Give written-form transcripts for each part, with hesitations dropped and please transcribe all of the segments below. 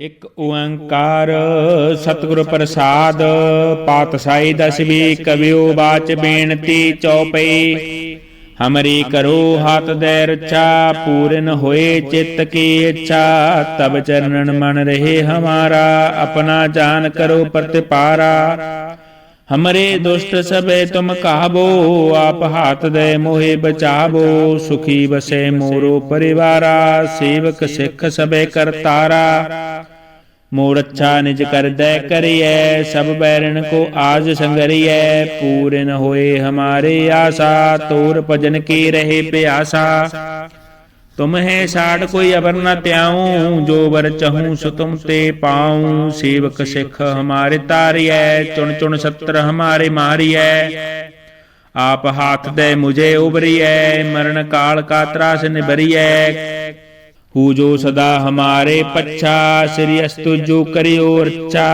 ਇਕ ਓੰਕਾਰ ਸਤਿਗੁਰ ਪ੍ਰਸਾਦ ਪਾਤਸ਼ਾਹੀ ਦਸਵੀਂ ਕਵਿਓ ਬਾਚ ਬੇਨਤੀ ਚੌਪਈ। हमरी करो हाथ दे रक्षा पूरन होए चित्त की इच्छा तब चरणन मन रहे हमारा अपना जान करो प्रतिपारा। हमरे दुष्ट सबे तुम कहाबो आप हाथ दे मोहे बचाबो सुखी बसे मोरो परिवारा सेवक सिख सबे करतारा। मोर अच्छा निज कर दे करिए सब बैरन को आज संगरिए पूरन होए हमारे आशा तोर भजन की रहे प्यासा। तुम है साड़ कोई अबर न त्याऊं जो बर चहूं सो तुम ते पाऊं सेवक सिख हमारे तारिए चुन चुन सत्र हमारे मारिए। आप हाथ दे मुझे उबरिए मरण काल का त्रास निबरिए हु जो सदा हमारे पच्छा श्री अस्तु जो करियो रक्षा।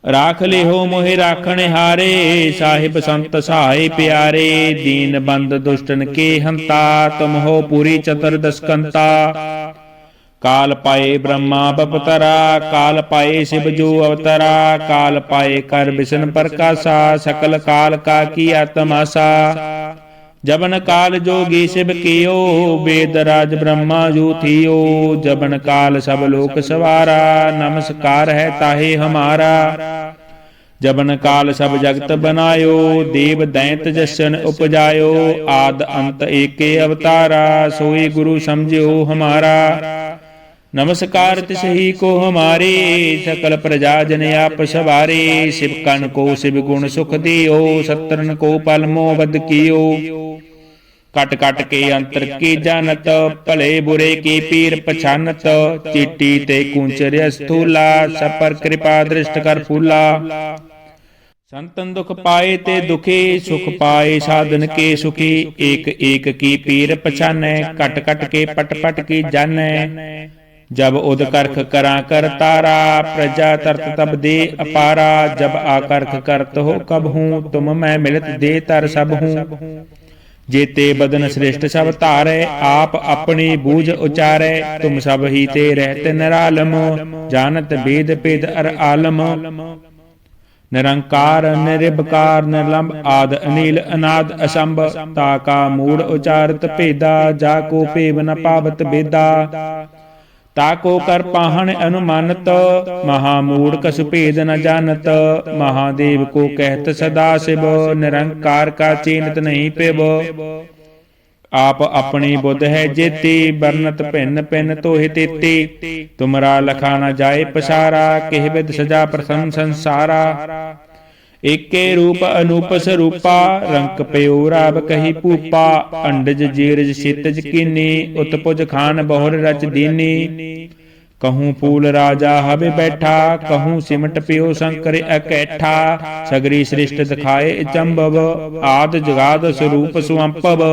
राख ले हो मोहे राखण हारे साहिब संत सहाय प्यारे दीन बंद दुष्टन के हंता तुम हो पूरी चतुर्दशकंता। काल पाए ब्रह्मा बपतरा काल पाए शिव जो अवतरा काल पाए कर विष्णु प्रकाशा सकल काल का किया तमाशा। जबन काल जोगी शिव कियो वेद राज ब्रह्मा जो थियो जबन काल सब लोक सवारा नमस्कार है ताहे हमारा। जबन काल सब जगत बनायो देव दैंत जसन उपजायो आद अंत एके अवतारा सोई गुरु समझो हमारा। नमस्कार तिसही को हमारे सकल प्रजा जन आप सवारे शिव कन को शिव गुण सुख दियो सत्रन को पलमो बद कियो। कट कट के अंतर की जानत भले बुरे की पीर पछानत चिट्टी ते कुंचर स्थूला सपर कृपा दृष्ट कर फूला। संतन दुख पाए ते दुखी सुख पाए साधन के सुखी एक एक की पीर पछाने कट कट के पट पट की जाने। जब उद करख करा कर तारा प्रजा तरत तब दे अपारा। जब आकर्ख करत हो कब हूँ तुम मैं मिलत दे तर सब हूँ। जेते बदन श्रेष्ठ सब तारे आप अपनी बूझ उचारे तुम सब ही ते रहते निरालम जानत भेद भेद अर आलम। निरंकार निरिबकार निर्लंब आद अनिल अनाद असंभ ताका मूड उचारत भेदा जाको पेव न पावत बेदा। ताको कर पाहन अनुमानत महामूढ़ कस भेद न जानत। महादेव को कहत सदा शिव निरंकार का चीनत नहीं पेब। आप अपनी बुध है जेती बरनत भिन्न भिन्न तोहि तेती। तुमरा लखा न जाए पसारा केह विद सजा प्रथम संसारा। एके रूप अनूप स्वरूपा रंक पयो राब कही पूपा। अंडज जीरज सितज कीनी उत्पुज खान बहुर रच दीनी। कहूँ फूल राजा हवे बैठा कहूँ सिमट पियो शंकर अकैठा। सगरी सृष्ट दिखाए चंबव आद जगाद स्वरूप सुअंपव।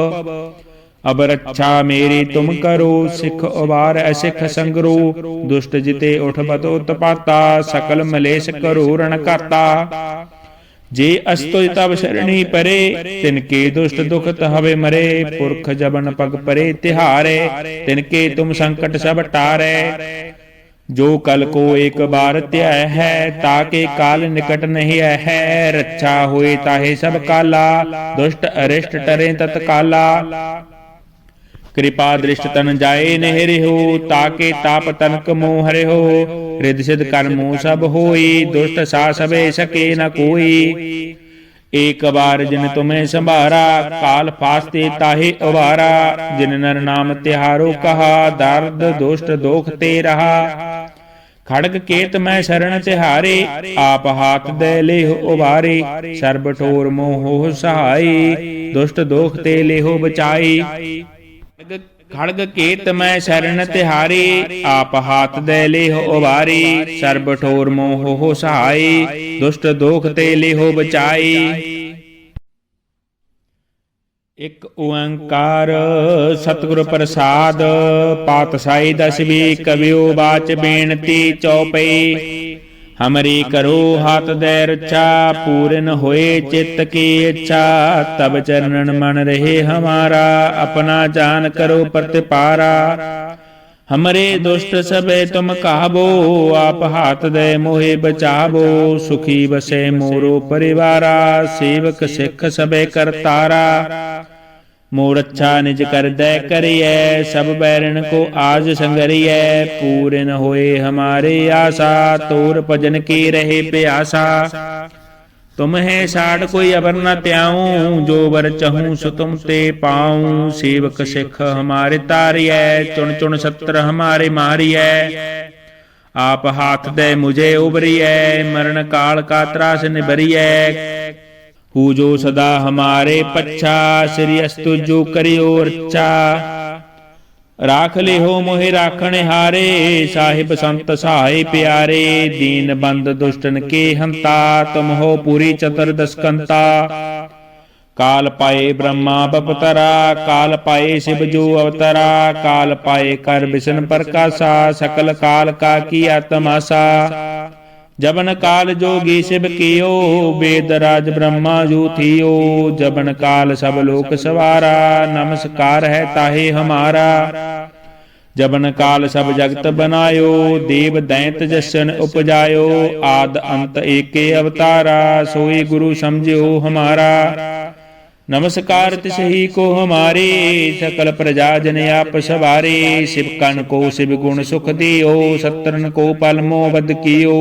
अब रक्षा मेरी तुम करो सिख उबार असिख संगरो। दुष्ट जिते उठ बतो तपाता सकल मलेश करो रणकाता। जे अस्तुज तब शरणी परे तिनके दुष्ट दुखत हवे मरे। पुरख जबन पग परे तिहारे तिनके तुम संकट सब टारे। जो कल को एक बार त्याय है ताके काल निकट नहीं है। रक्षा हुए ताहे सब काला दुष्ट अरिष्ट टरे तत्काला। कृपा दृष्ट तन जाए नहरे हो ताके ताप तनक मोह हरे हो। रिद सिद्ध कर्मो सब होई दुष्ट सा सबे सके न कोई। एक बार जिन तुम्हें संभारा काल फास्ते ताहे उबारा। जिन नर नाम तिहारो कहा दर्द दुष्ट दोख ते रहा। खड़ग केत मैं शरण तिहारे आप हाथ दे लेहो उबारे। सर्ब ठोर मोहो सहाई दुष्ट दोख ते लेहो बचाई। खड़ग केत मैं शरण तिहारी आप हाथ दे लेहो उबारी। सर्ब ठोर मोह हो सहाई दुष्ट दोख ते लेहो बचाई। इक ओंकार सतगुर प्रसाद पातशाही दसवीं कवियो बाच बेनती चौपई। हमरी करो हाथ दे रक्षा पूरन होए चित्त की इच्छा तब चरणन मन रहे हमारा अपना जान करो प्रतिपारा। हमरे दुष्ट सबे तुम कहबो, आप हाथ दे मोहे बचाबो। सुखी बसे मोरो परिवारा, सेवक सिख सबे करतारा। मोर अच्छा निज कर दे करिए, सब बैरन को आज संगरिए। पूरे न होए हमारे आशा, तोर भजन की रहे प्यासा। तुम है साड़ कोई अबर न त्याऊं, जो बर चहूं सो तुम ते पाऊं। सेवक सिख हमारे तारिय, चुन चुन सत्र हमारे मारिय। आप हाथ दे मुझे उबरिय, मरण काल का त्रास निबरिय। हु जो सदा हमारे पच्छा, श्री अस्तु जो करियो रक्षा। राख ले हो मोहि राखण हारे, साहिब संत सहाय प्यारे। दीन बंद दुष्टन के हंता, तुम हो पूरी चतुर्दश कंता। काल पाए ब्रह्मा बपतरा, काल पाए शिव जो अवतरा। काल पाए कर विष्णु प्रकाशा, सकल काल का किया तमाशा। जबन काल जोगी शिव कियो, वेद राज ब्रह्मा जो थियो। जबन काल सब लोक सवारा, नमस्कार है ताहे हमारा। जबन काल सब जगत बनायो, देव दैंत जसन उपजायो। आद अंत एके अवतारा, सोई गुरु समझो हमारा। नमस्कार तिसही को हमारे, सकल प्रजा जन आप सवारे। शिव कन को शिव गुण सुख दियो, सत्रन को पलमो बद कियो।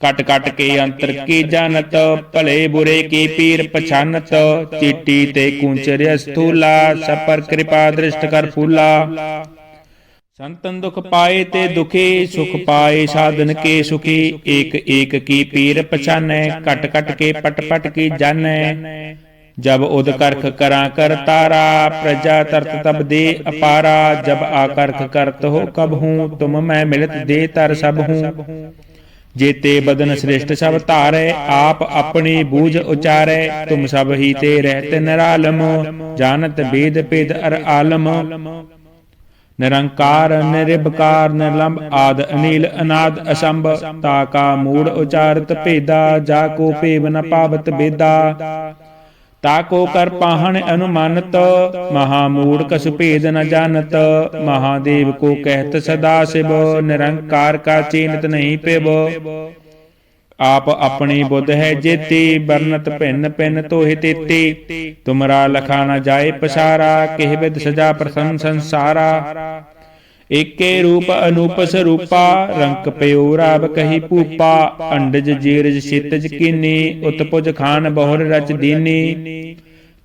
कट कट के अंतर की जानत, भले बुरे की पीर पछानत। चीटी ते कूंचर स्थूला, सब पर कृपा दृष्ट कर फूला। संतन दुख पाए ते दुखी, सुख पाए साधन के सुखी। एक एक की पीर पछाने, कट कट के पट पट की जाने। जब उद करख करा कर तारा, प्रजा तरत तब दे अपारा। जब आकर्ख करत हो कब हूँ, तुम मैं मिलत दे तर सब हूँ। जेते बदन श्रेष्ठ सब तारे, आप अपनी बूझ उचारे। तुम सब ही ते रहते निरालम, जानत वेद पेद अर आलम। निरंकार निरिबकार निर्लंब, आद अनिल अनाद असंभ। ताका मूड उचारत भेदा, जाको पेव न पावत बेदा। ताको कर पाहन अनुमानत, महामूढ़ कस भेद न जानत। महादेव को कहत सदा शिव, निरंकार का चीनत नहीं पेब। आप अपनी बुद्ध है जेती, बरनत भिन्न भिन्न तोहि तेती। तुमरा लखा न जाए पसारा, किह विद सजा प्रथम संसारा। एके रूप अनूप स्वरूपा, रंक पयो राब कही पूपा। अंडज जीरज क्षितिज कीनी, उत्पुज खान बहुर रच दीनी।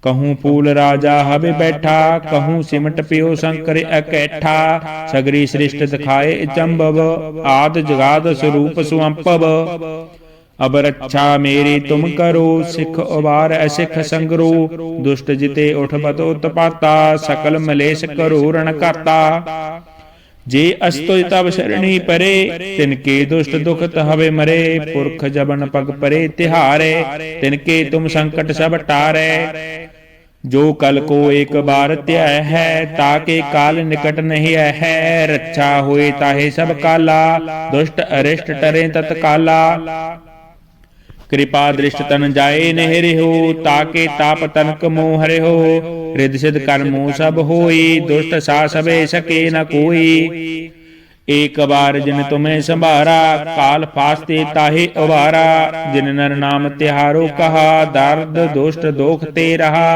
कहूँ फूल राजा हबे बैठा, कहूँ सिमट पियो शंकर अकैठा। सगरी सृष्ट दिखाए चंबव, आद जगाद स्वरूप सुअंपव। अब रक्षा मेरी तुम करो, सिख उबार असिख संगरो। दुष्ट जिते उठ बतो तपाता, सकल मलेश करो रण काता। जे अस्तुज तब शरणी परे, तिनके दुष्ट दुख हवे मरे। पुरख जबन पग परे तिहारे, तिनके तुम संकट सब टारे। जो कल को एक बार त्याय है, ताके काल निकट नहीं है। रक्षा होए ताहे सब काला, दुष्ट अरिष्ट टरे तत्काला। कृपा दृष्ट तन जाए नहरे हो, ताके ताप तनक मोह हरे हो। रिद सिद्ध कर्मो सब होई, दुष्ट सा सबे सके न कोई। एक बार जिन तुम्हें संभारा, काल फास्ते ताहे उबारा। जिन नर नाम तिहारो कहा, दर्द दुष्ट दोख ते रहा।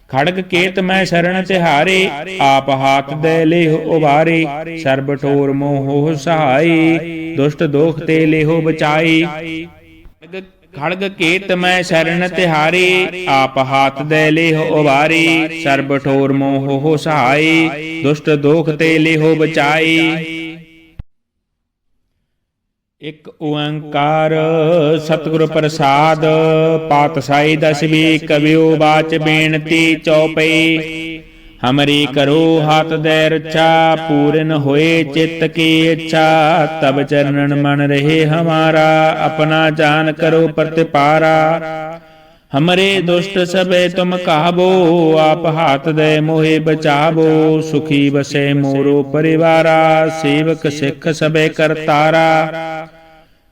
खड़ग केत मैं शरण तिहारे, आप हाथ दे लेहो उबारे। सर्ब ठोर मोह सहाई, दुष्ट दोख ते लेहो बचाई। खड़ग केत मैं शरण तिहारी, आप हाथ दे लेहो उबारी। सर्ब ठोर मोह हो सहाई, दुष्ट दोख ते लेहो बचाई। एक ओंकार सतगुरु प्रसाद, पातशाही दसवीं कवियो बाच बेनती चौपई। हमरी करो हाथ दे रक्षा, पूरन होए चित्त की इच्छा। तब चरणन मन रहे हमारा, अपना जान करो प्रतिपारा। हमरे दुष्ट सबे तुम कहबो, आप हाथ दे मोहे बचाबो। सुखी बसे मोरो परिवारा, सेवक सिख सबे करतारा।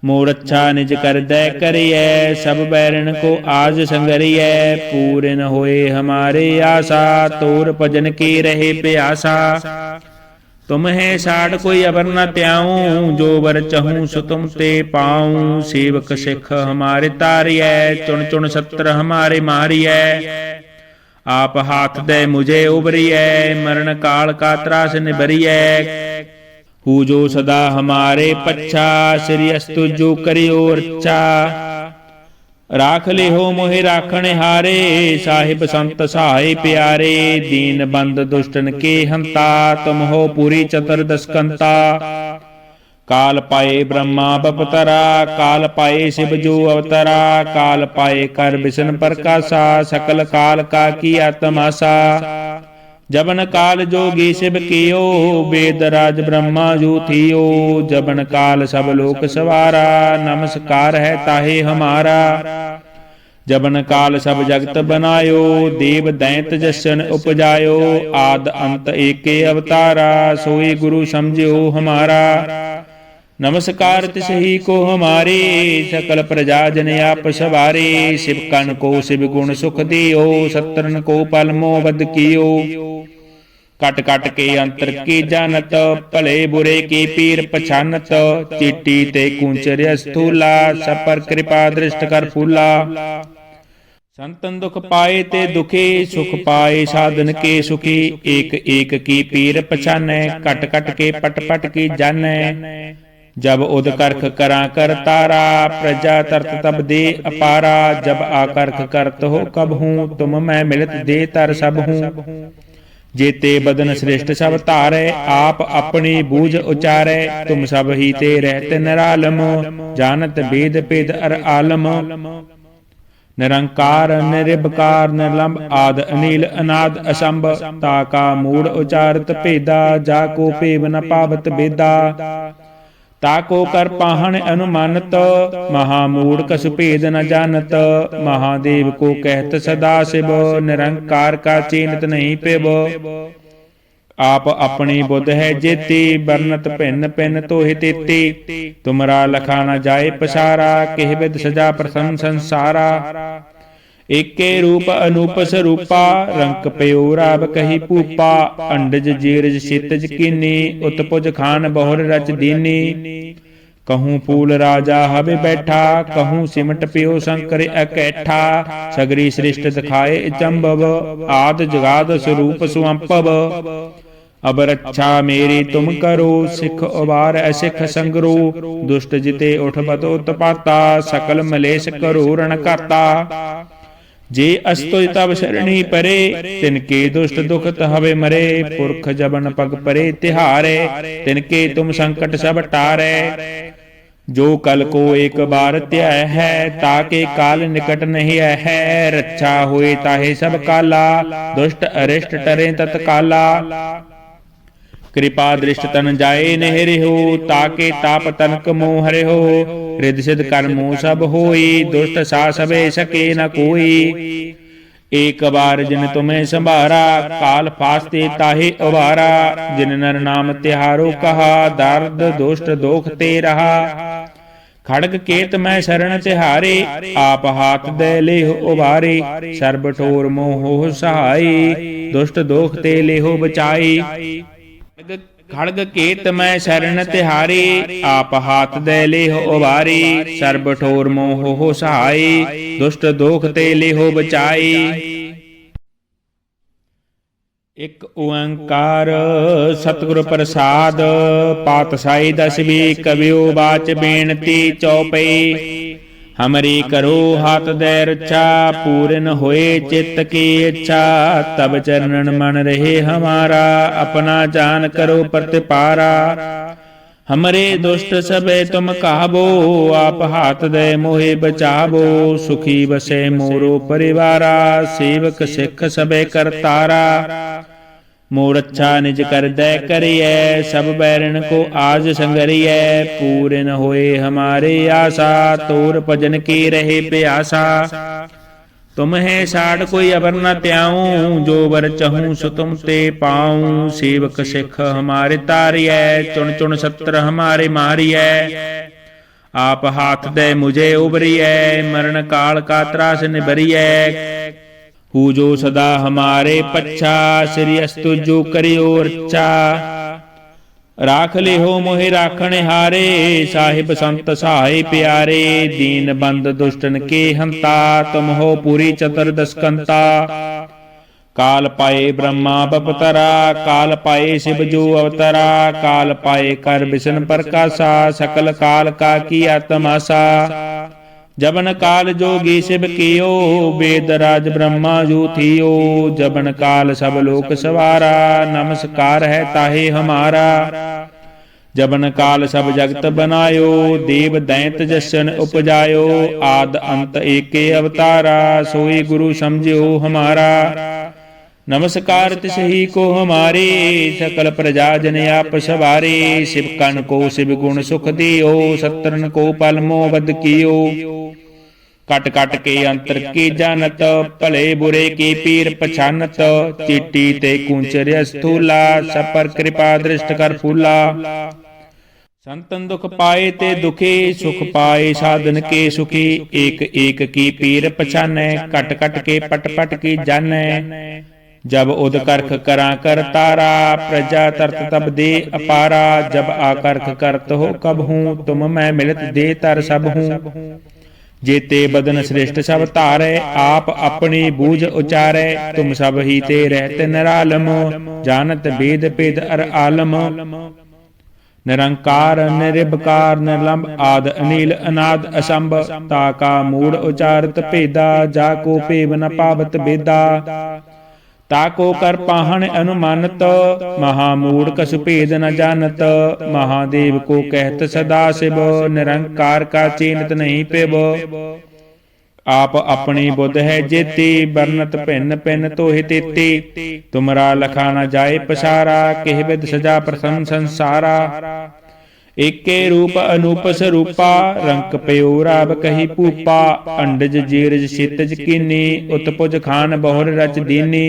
मोर अच्छा निज कर दे करिए, सब बैरन को आज संगरिए। पूरे न होए हमारे आशा, तोर भजन की रहे प्यासा। तुम्हें साड़ कोई अबर न त्याऊं, जो वर चहूं सो तुम ते पाऊं। सेवक सिख हमारे तारियै, चुन चुन सत्र हमारे मारियै। आप हाथ दे मुझे उबरियै, मरण काल का त्रास निबरियै। हु जो सदा हमारे पच्छा, श्री अस्तु जो करियो रक्षा। राख ले हो मोहि राखण हारे, साहिब संत सहाय प्यारे। दीन बंद दुष्टन के हंता, तुम हो पूरी चतुर्दश कंता। काल पाए ब्रह्मा बपतरा, काल पाए शिव जो अवतरा। काल पाए कर विष्णु प्रकाशा, सकल काल का किया तमाशा। जबन काल जोगी शिव कियो, वेद राज ब्रह्मा जो थियो। जबन काल सब लोक सवारा, नमस्कार है ताहे हमारा। जबन काल सब जगत बनायो, देव दैंत जसन उपजायो। आद अंत एके अवतारा, सोई गुरु समझियो हमारा। नमस्कार तिसही को हमारे, सकल प्रजा जन आप सवारे। शिव कन को शिव गुण सुख दियो, सत्रन को पलमो बद कियो। कट कट के अंतर की जानत, भले बुरे की पीर पछानत। चिट्टी ते कुंचर स्थूला, सब पर कृपा दृष्ट कर फूला। संतन दुख पाए ते दुखी, सुख पाए साधन के सुखी। एक एक की पीर पछानै, कट कट के पट पट की जानै। जब उद करख करा कर तारा, प्रजा तरत तब दे अपारा। जब आकर्ख करत हो कब हूँ, तुम मैं मिलत दे तर सब हूँ। जेते बदन श्रेष्ठ सब तारे, आप अपनी बूझ उचारे। तुम सब ही ते रहते निरालम, जानत वेद पेद अर आलम। निरंकार निरिबकार निर्लंब, आद अनिल अनाद असंभ। ताका मूड उचारत भेदा, जाको पेव न पावत बेदा। ताको कर पाहन अनुमानत, महामूढ़ कछु भेद न जानत। महादेव को कहत सदा शिव, निरंकार का चीनत नहीं पेब। आप अपनी बुद्ध है जेती, बरनत भिन्न भिन्न तोहि तेती। तुमरा लखा न जाए पसारा, किह विद सजा प्रथम संसारा। एके रूप अनूप स्वरूपा, रंक पयो राव कही पूपा। अंडज जीरज सितज कीनी, उत्पुज खान बहुर रच दीनी। कहूँ फूल राजा हवे बैठा, कहूँ सिमट पियो शंकर अकैठा। सगरी सृष्ट दिखाए चंबव, आद जगाद स्वरूप सुअंपव। अब रक्षा मेरी तुम करो, सिख उबार असिख संगरो। दुष्ट जिते उठ बतो तपाता, सकल मलेश करो रण करता। जे अस्तुज तब शरणी परे, तिनके दुष्ट दुखत हवे मरे। पुरख जबन पग परे तिहारे, तिनके तुम संकट सब टारे। जो कल को एक बार त्याय है, ताके काल निकट नहीं है। रक्षा हुए ताहे सब काला, दुष्ट अरिष्ट टरे तत्काला। कृपा दृष्ट तन जाए नहरे हो, ताके ताप तनक मोह हरे हो। रिद सिद्ध कर्मो सब होई, दुष्ट सा सबे सके न कोई। एक बार जिन तुम्हें संभारा, काल फास्ते ताहे उबारा। जिन नर नाम तिहारो कहा, दर्द दुष्ट दोख ते रहा। खड़ग केत मैं शरण तिहारे, आप हाथ दे लेहो उबारे। सर्ब ठोर मोह सहाई, दुष्ट दोख ते लेहो बचाई। खड़ग केत मैं शरण तिहारी, आप हाथ दे लेहो उबारी। सर्ब ठोर मोह सहाई, दुष्ट दोख ते लेहो बचाई। एक ओंकार सतगुर प्रसाद, पातशाही दसवीं कवियो बाच बेनती चौपई। हमरी करो हाथ दे रक्षा, पूरन होए चित्त की इच्छा। तब चरणन मन रहे हमारा, अपना जान करो प्रतिपारा। हमरे दुष्ट सबे तुम कहाबो, आप हाथ दे मोहे बचाबो। सुखी बसे मोरो परिवारा, सेवक सिख सबे करतारा। मोर अच्छा निज कर दे करिए, सब बैरन को आज संगरिए। पूरन होए हमारे आशा, तोर भजन की रहे प्यासा। तुम्हें साड़ कोई अबर न त्याऊं, जो वर चहूं सो तुम ते पाऊं। सेवक सिख हमारे तारियै, चुन चुन सत्र हमारे मारियै। आप हाथ दे मुझे उबरियै, मरण काल का त्रास निबरियै। हु जो सदा हमारे पच्छा, श्री अस्तु जो करियो रक्षा। राख लिहो मोहि राखण हारे, साहिब संत सहाय प्यारे। दीन बंद दुष्टन के हंता, तुम हो पूरी चतुर्दश कंता। काल पाए ब्रह्मा बपतरा, काल पाए शिव जो अवतरा। काल पाए कर बिशन प्रकाशा, सकल काल का किया तमाशा। जबन काल जोगी शिव कियो, वेद राज ब्रह्मा जो थियो। जबन काल सब लोक सवारा, नमस्कार है ताहे हमारा। जबन काल सब जगत बनायो, देव दैंत जसन उपजायो। आद अंत एके अवतारा, सोई गुरु समझियो हमारा। नमस्कार तिसही को हमारे, सकल प्रजा जन आप सवारे। शिव कन को शिव गुण सुख दियो, सत्रन को पल मोह बद कियो। कट कट के अंतर की जानत, भले बुरे की पीर पछानत। चिट्टी ते कुंचर स्थूला, सब पर कृपा दृष्ट कर फूला। संतन दुख पाए ते दुखी, सुख पाए साधन के सुखी। एक एक की पीर पछाने, कट कट के पट पट की जाने। जब उद करख करा कर तारा, प्रजा तरत तब दे अपारा। जब आकर्ख करत हो कब हूँ, तुम मैं मिलत दे तर सब हूँ। जेते बदन श्रेष्ठ सब तारे, आप अपनी बूझ उचारे। तुम सब ही ते रहते निरालम, जानत वेद पेद अर आलम। निरंकार निरिबकार निर्लंब, आद अनिल अनाद असंभ। ताका मूड उचारत भेदा, जाको पेव न पावत बेदा। ताको कर पाहन अनुमानत, महामूढ़ कसु भेद न जानत। महादेव को कहत सदा शिव, निरंकार का चीनत नहीं पेव। आप अपनी बुद्ध है जेती, बरनत भिन्न भिन्न तोहि तेती। तुमरा लखा न जाए पसारा, किह विद सजा प्रथम संसारा। एके रूप अनूप स्वरूपा, रंक पयो राब कही पूपा। अंडज जीरज क्षितिज कीनी, उत्पुज खान बहुर रच दीनी।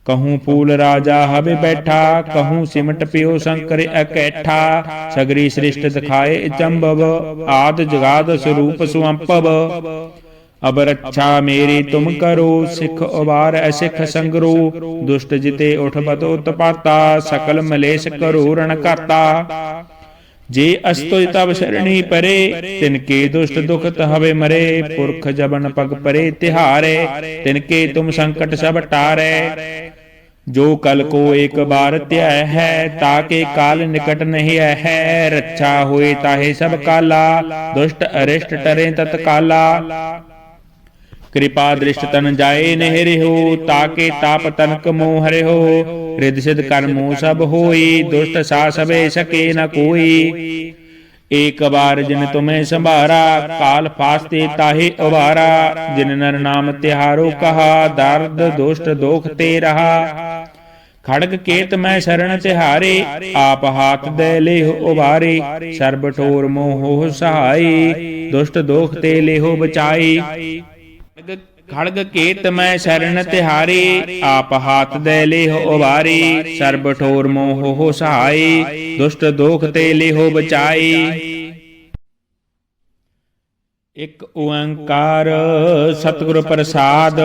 कहूँ फूल राजा हवे बैठा, कहूँ सिमट पियो शंकर अकैठा। सगरी सृष्ट दिखाए चंबव, आद जगाद स्वरूप सुअंपव। अब रक्षा मेरी तुम करो, सिख उबार असिख संगरो। दुष्ट जिते उठ बतो उत्पाता, सकल मलेश करो रण करता। जे अस्तुज तब शरणी परे, तिनके दुष्ट दुखत हवे मरे। पुरख जबन पग परे तिहारे, तिनके तुम संकट सब टारे। जो कल को एक बार त्याय है, ताके काल निकट नहीं है। रक्षा हुए ताहे सब काला, दुष्ट अरिष्ट टरे तत्काला। कृपा दृष्ट तन जाए नहरे हो, ताके ताप तनक मोह हरे हो। रिद सिद्ध कर्मो सब होई, दुष्ट सा सबे सके न कोई। एक बार जिन तुम्हें संभारा, काल फास्ते ताहे उबारा। जिन नर नाम तिहारो कहा, दर्द दुष्ट दोख ते रहा। खड़ग केत मैं शरण तिहारे, आप हाथ दे लेहो उबारे। सर्ब ठोर मोह सहाय, दुष्ट दोख ते लेहो बचाई। खड़ग केत मैं शरण तिहारी, आप हाथ दे लेहो उबारी। सर्ब ठोर मोह सहाय, दुष्ट दोख ते लेहो बचाई। एक ओंकार सतगुर प्रसाद,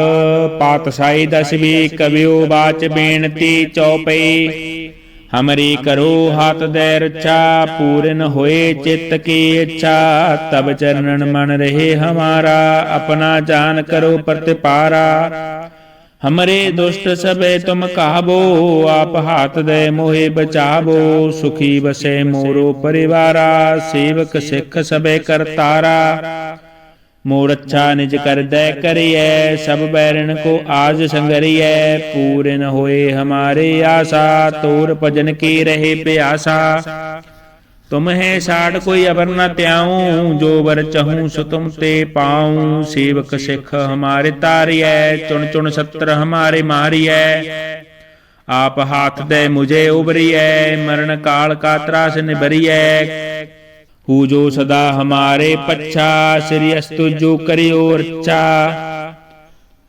पातशाही दसवीं कवियो बाच बेनती चौपई। हमरी करो हाथ दे रक्षा, पूरन होए चित्त की इच्छा। तब चरणन मन रहे हमारा, अपना जान करो प्रतिपारा। हमरे दुष्ट सबे तुम कहाबो, आप हाथ दे मोहे बचाबो। सुखी बसे मोरो परिवारा, सेवक सिख सबे करतारा। मोर अच्छा निज कर दे करिए, सब बैरन को आज संगरिए। पूरन होए हमारे आशा, तोर भजन की रहे प्यासा। तुम है साड़ कोई अबर न त्याऊं, जो वर चहूं सो तुम ते पाऊं। सेवक सिख हमारे तारिय, चुन चुन सत्र हमारे मारिय। आप हाथ दे मुझे उबरिय, मरण काल का त्रास निबरिय। हु जो सदा हमारे पच्छा, श्री अस्तु जो करियो रक्षा।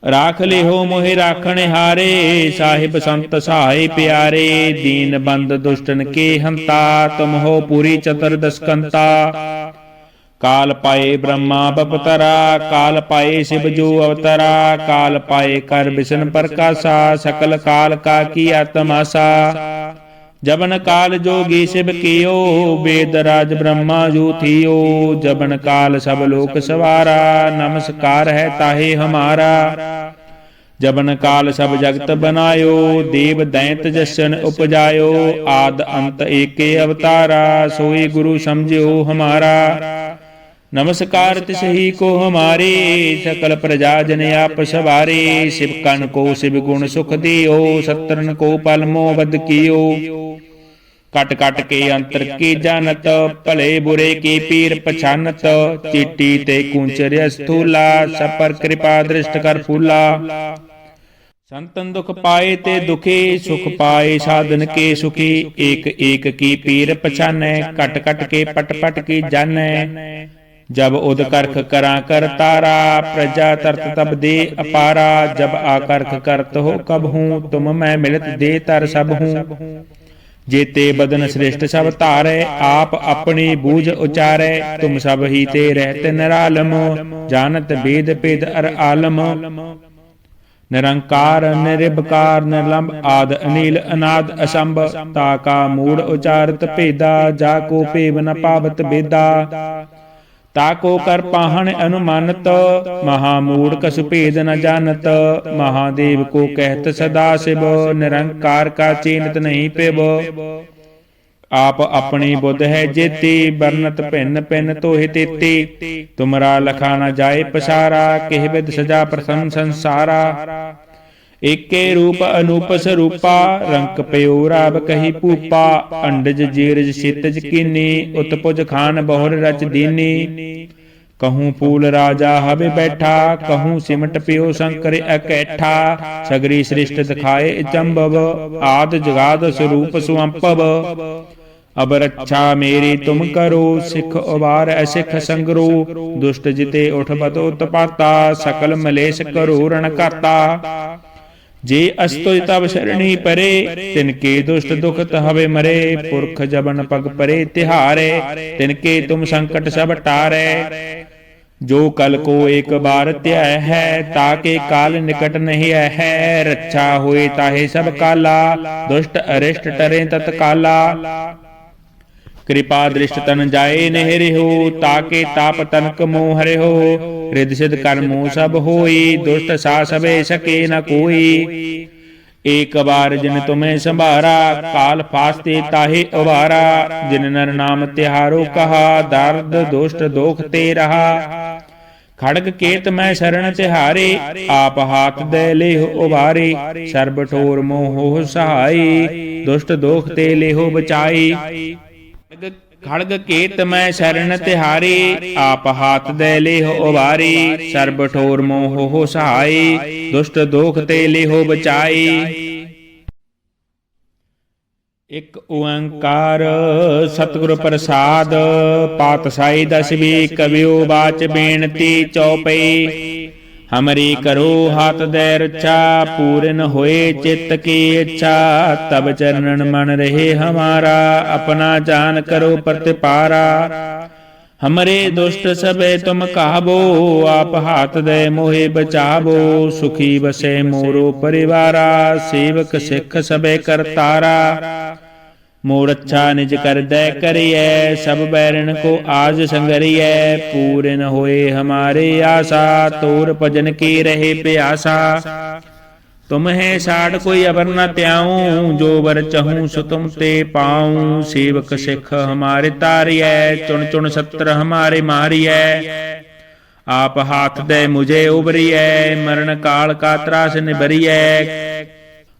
राख लिहो मोहि राखण हारे, साहिब संत सहाय प्यारे। दीन बंद दुष्टन के हंता, तुम हो पूरी चतुर्दश कंता। काल पाए ब्रह्मा बपतरा, काल पाए शिव जो अवतरा। काल पाए कर बिशन प्रकाशा, सकल काल का किया तमाशा। जबन काल जोगी शिव कियो, वेद राज ब्रह्मा जू थियो। जबन काल सब लोक सवारा, नमस्कार है ताहे हमारा। जबन काल सब जगत बनायो, देव दैंत जसन उपजायो। आद अंत एके अवतारा, सोई गुरु समझियो हमारा। नमस्कार तिसही को हमारे, सकल प्रजा जन आप सवारे। शिव कन को शिव गुण सुख दियो, सत्रन को पलमो वध कियो। कट कट के अंतर की जानत, भले बुरे की पीर पछानत। चीटी ते कुंचर स्थूला, सब पर कृपा दृष्ट कर फूला। संतन दुख पाए ते दुखी, सुख पाए साधन के सुखी। एक एक की पीर पछाने, कट कट के पट पट की जाने। जब उद करख करा कर तारा, प्रजा तरत तब दे अपारा। जब आकर्ख करत हो कब हूँ, तुम मैं मिलत दे तर सब हूँ। जेते बदन श्रेष्ठ सब तारे, आप अपनी बूझ उचारे। तुम सब ही ते रहते निरालम, जानत वेद पेद अर आलम। निरंकार निरिबकार निर्लंब, आद अनिल अनाद असंभ। ताका मूड उचारत भेदा, जाको पेव न पावत बेदा। ताको कर पाहन अनुमानत, महामूढ़ कसु भेद न जानत। महादेव को कहत सदा शिव, निरंकार का चीनत नहीं पेब। आप अपनी बुद्ध है जेती, बरनत भिन्न भिन्न तोहि तेती। तुमरा लखा न जाए पसारा, किह विद सजा प्रथम संसारा। एके रूप अनूप स्वरूपा, रंक पयो राब कही पूपा। अंडज जीरज सितज कीनी, उत्पुज खान बहुर रच दीनी। कहूँ फूल राजा हवे बैठा, कहूँ सिमट पियो शंकर अकैठा। सगरी सृष्ट दिखाए चंबव, आद जगाद स्वरूप सुअंपव। अब रक्षा मेरी तुम करो, सिख उबार असिख संगरो। दुष्ट जिते उठ बतो तपाता, सकल मलेश करो रण करता। जे अस्तुज तब शरणी परे, तिनके दुष्ट दुखत हवे मरे। पुरख जबन पग परे तिहारे, तिनके तुम संकट सब टारे। जो कल को एक बार त्याय है, ताके काल निकट नहीं है। रक्षा हुए ताहे सब काला, दुष्ट अरिष्ट टरे तत्काला। कृपा दृष्ट तन जाए नहरे हो, ताके ताप तनक मोह हरे हो। रिद सिद्ध कर्मो सब होई, दुष्ट सा सबे सके न कोई। एक बार जिन तुम्हें संभारा, काल फास्ते ताहे उबारा। जिन नर नाम तिहारो कहा, दर्द दुष्ट दोख ते रहा। खड़ग केत मैं शरण तिहारे, आप हाथ दे लेहो उबारे। सर्ब ठोर मोह सहाई, दुष्ट दोख ते लेहो बचाई। खड़ग केत मैं शरण तिहारी, आप हाथ दे लेहो उबारी। सर्ब ठोर मोह हो सहाई, दुष्ट दोख ते लेहो बचाई। एक ओंकार सतगुरु प्रसाद, पातशाही दसवीं कवियो बाच बेनती चौपई। हमरी करो हाथ दे रक्षा, पूरन होए चित्त की इच्छा। तब चरणन मन रहे हमारा, अपना जान करो प्रतिपारा। हमरे दुष्ट सबे तुम कहाबो, आप हाथ दे मोहे बचाबो। सुखी बसे मोरो परिवारा, सेवक सिख सबे करतारा। मोर अच्छा निज कर दे करिए, सब बैरन को आज संगरिए। पूरन होए हमारे आशा, तोर भजन की रहे प्यासा। तुम है साड़ कोई अबर न त्याऊं, जो बर चहूं सो तुम ते पाऊं। सेवक सिख हमारे तारिय, चुन चुन सत्र हमारे मारिय। आप हाथ दे मुझे उबरिय, मरण काल का त्रास निबरिय।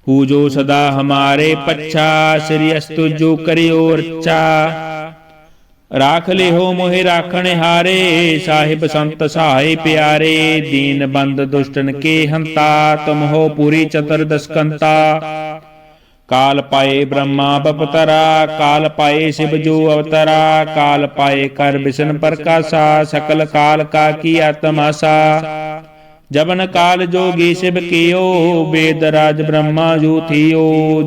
हु जो सदा हमारे पच्छा, श्री अस्तु जो करियो रक्षा। राख ले हो मोहि राखण हारे, साहिब संत सहाय प्यारे। दीन बंद दुष्टन के हंता, तुम हो पूरी चतुर्दश कंता। काल पाए ब्रह्मा बपतरा, काल पाए शिव जो अवतरा। काल पाए कर विष्णु प्रकाशा, सकल काल का किया तमाशा। जबन काल जोगी शिव कियो, वेद राज ब्रह्मा जू थियो।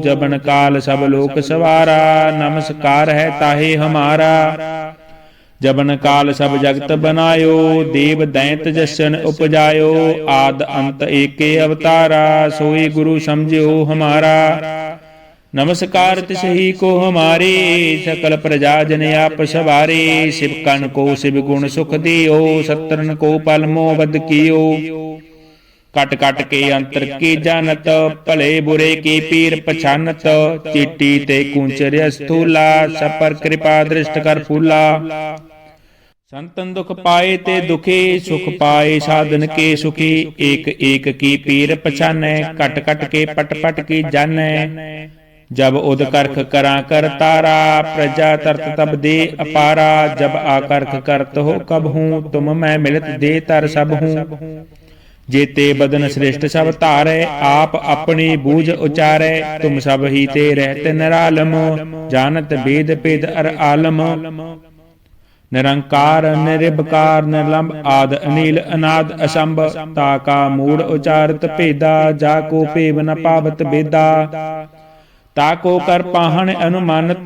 जबन काल सब लोक सवारा, नमस्कार है ताहे हमारा। जबन काल सब जगत बनायो, देव दैंत जसन उपजायो। आद अंत एके अवतारा, सोई गुरु समझियो हमारा। नमस्कार तिसही को हमारे, सकल प्रजा जन आप सवारे। शिवकन को शिव गुण सुख दियो, सत्रन को पलमो बद कियो। कट कट के अंतर की जानत, भले बुरे की पीर पछानत। चिट्टी ते कूंचर स्थूला, सपर कृपा दृष्ट कर फूला। संतन दुख पाए ते दुखी, सुख पाए साधन के सुखी। एक एक की पीर पछानै, कट कट के पट पट की जानै। जब उद करख करा कर तारा, प्रजा तरत तब दे अपारा। जब आकर्ख करत हो कब हूँ, तुम मैं मिलत दे तर सब हूँ। जेते बदन श्रेष्ठ सब तारे, आप अपनी बूझ उचारे। तुम सब ही ते रहते निरालम, जानत वेद पेद अर आलम। निरंकार निरिबकार निर्लंब, आद अनिल अनाद असंभ। ताका मूड उचारत भेदा, जाको पेव न पावत बेदा। ताको कर पाहन अनुमानत,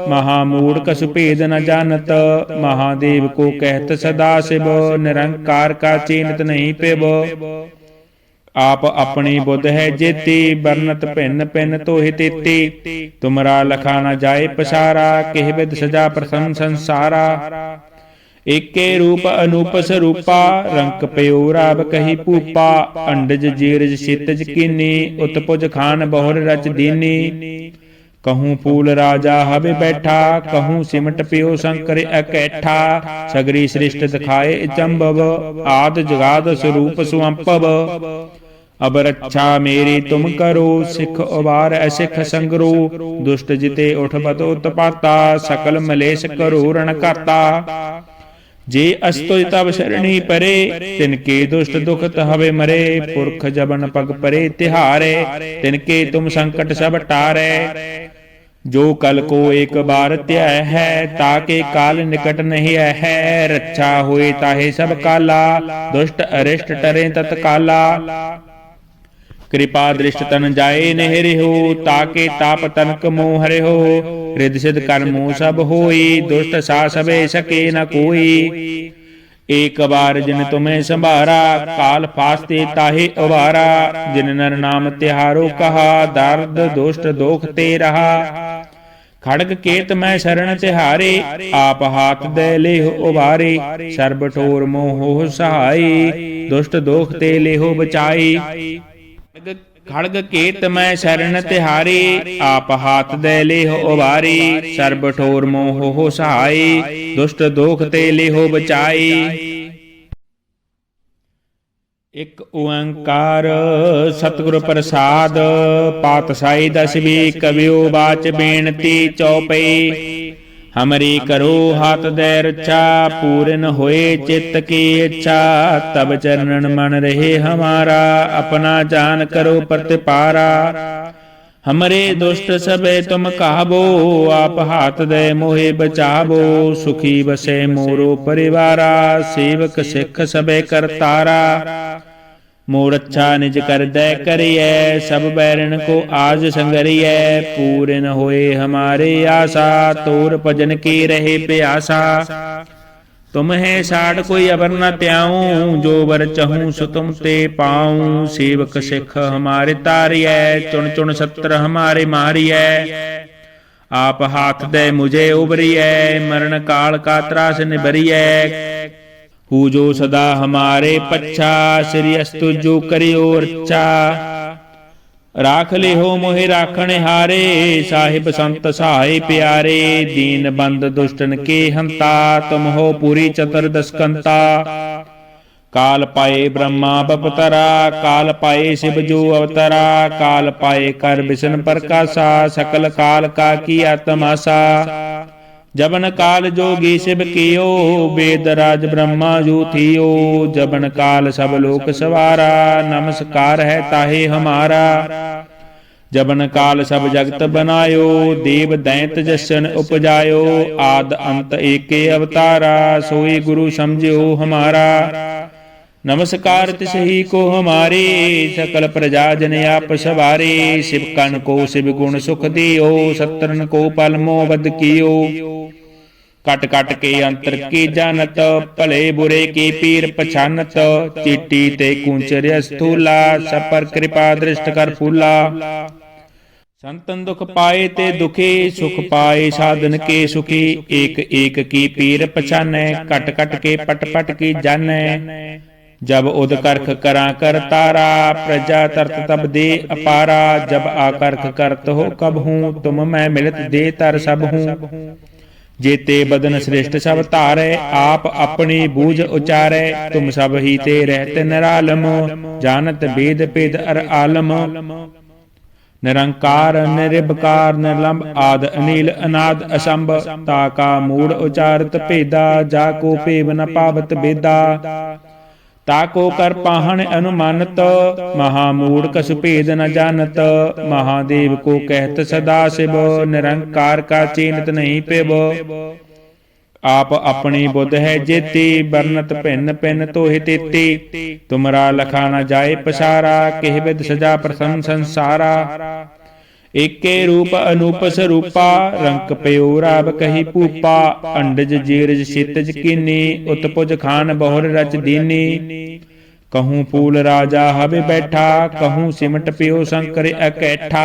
महामूढ़ कसु भेद न जानत। महादेव को कहत सदा शिव, निरंकार का चीनत नहीं पेब। आप अपनी बुध है जेती, बरनत भिन्न भिन्न तोहि तेती। तुमरा लखा न जाए पसारा, केह विद सजा प्रथम संसारा। एके रूप अनूप स्वरूपा, रंक पयो राब कही पूपा। अंडज जीरज सितज कीनी, उत्पुज खान बहुर रच दीनी। कहूँ फूल राजा हवे बैठा, कहूँ सिमट पियो शंकर अकैठा। सगरी सृष्ट दिखाए चंबव, आद जगाद स्वरूप सुअंपव। अब रक्षा मेरी तुम करो, सिख उबार असिख संगरो। दुष्ट जिते उठ बत उत्पाता, सकल मलेश करो रणकाता। जे अस्तुज तब शरणी परे, तिनके दुष्ट दुखत हवे मरे। पुरख जबन पग परे तिहारे, तिनके तुम संकट सब टारे। जो कल को एक बार त्याय है, ताके काल निकट नहीं है। रक्षा हुए ताहे सब काला, दुष्ट अरिष्ट टरे तत्काला। कृपा दृष्ट तन जाए नेहरे हो, ताके ताप तनक मोह हरे हो। रिद्धि सिद्ध कर्मो सब होई, दुष्ट सा सबे सके न कोई। एक बार जिन तुम्हें संभारा, काल फास्ते ताहे उबारा। जिन नर नाम तिहारो कहा, दर्द दुष्ट दोख ते रहा। खड़ग केत मैं शरण तिहारे, आप हाथ दे लेहो उबारे। सर्ब ठोर मोह सहाई, दुष्ट दोख ते लेहो बचाई। खड़ग केत मैं शरण तिहारी, आप हाथ दे लेहो उबारी। सर्ब ठोर मोह हो सहाई, दुष्ट दोख ते लेहो बचाई। एक ओंकार सतगुरु प्रसाद, पातशाही दसवीं कवियो बाच बेनती चौपई। हमरी करो हाथ दे रक्षा, पूर्ण होए चित्त की इच्छा। तब चरणन मन रहे हमारा, अपना जान करो प्रतिपारा। हमरे दुष्ट सबे तुम कहाबो, आप हाथ दे मोहे बचाबो। सुखी बसे मोरो परिवारा, सेवक सिख सबे करतारा। मोर अच्छा निज कर दे करिए, सब बैरन को आज संगरिए। पूर्ण होए हमारे आशा, तोर भजन की रहे प्यासा। तुम है साड़ कोई अबर न त्याऊं, जो बर चहूं सो तुम ते पाऊं। सेवक सिख हमारे तारिय, चुन चुन सत्र हमारे मारिय। आप हाथ दे मुझे उबरिय, मरण काल का त्रास निबरिय। हु जो सदा हमारे पच्छा, श्री अस्तु जो करियो रक्षा। राख ले हो मोहि राखण हारे, साहिब संत सहाय प्यारे। दीन बंद दुष्टन के हंता, तुम हो पूरी चतुर्दश कंता। काल पाए ब्रह्मा बपतरा, काल पाए शिव जो अवतरा। काल पाए कर विष्णु प्रकाशा, सकल काल का किया तमाशा। जबन काल जोगी शिव कियो, वेद राज ब्रह्मा जो थियो। जबन काल सब लोक सवारा, नमस्कार है ताहे हमारा। जबन काल सब जगत बनायो, देव दैंत जसन उपजायो। आद अंत एके अवतारा, सोई गुरु समझो हमारा। नमस्कार तिसही को हमारे, सकल प्रजा जन आप सवारे। शिव कन को शिव गुण सुख दियो, सत्रन को पलमो बद कियो। कट कट के अंतर की जानत, भले बुरे की पीर पछानत। चिट्टी ते कूंचर स्थूला, सपर कृपा दृष्ट कर फूला। संतन दुख पाए ते दुखी, सुख पाए साधन के सुखी। एक एक की पीर पछानै, कट कट के पट पट की जानै। जब उद करख करा कर तारा, प्रजा तरत तब दे अपारा। जब आकर्ख करत हो कब हूँ, तुम मैं मिलत दे तर सब हूँ। जेते बदन श्रेष्ठ सब तारै, आप अपनी बूझ उचारै। तुम सब ही ते रहते निरालम, जानत वेद पेद अर आलम। निरंकार निरिबकार निर्लंब, आद अनिल अनाद असंभ। ताका मूड उचारत भेदा, जाको पेव न पावत बेदा। ताको कर पाहन अनुमानत, महामूड कस भेद न जानत। महादेव को कहत सदा शिव, निरंकार का चीनत नहीं पेव। आप अपनी बुध है जेती, बरनत भिन्न भिन्न तोहि तेती। तुमरा लखा न जाए पसारा, किह विद सजा प्रथम संसारा। एके रूप अनूप स्वरूपा, रंक पयो राब कही पूपा। अंडज जीरज क्षितिज कीनी, उत्पुज खान बहुर रच दीनी। कहूँ फूल राजा हबे बैठा, कहूँ सिमट पियो शंकर अकैठा।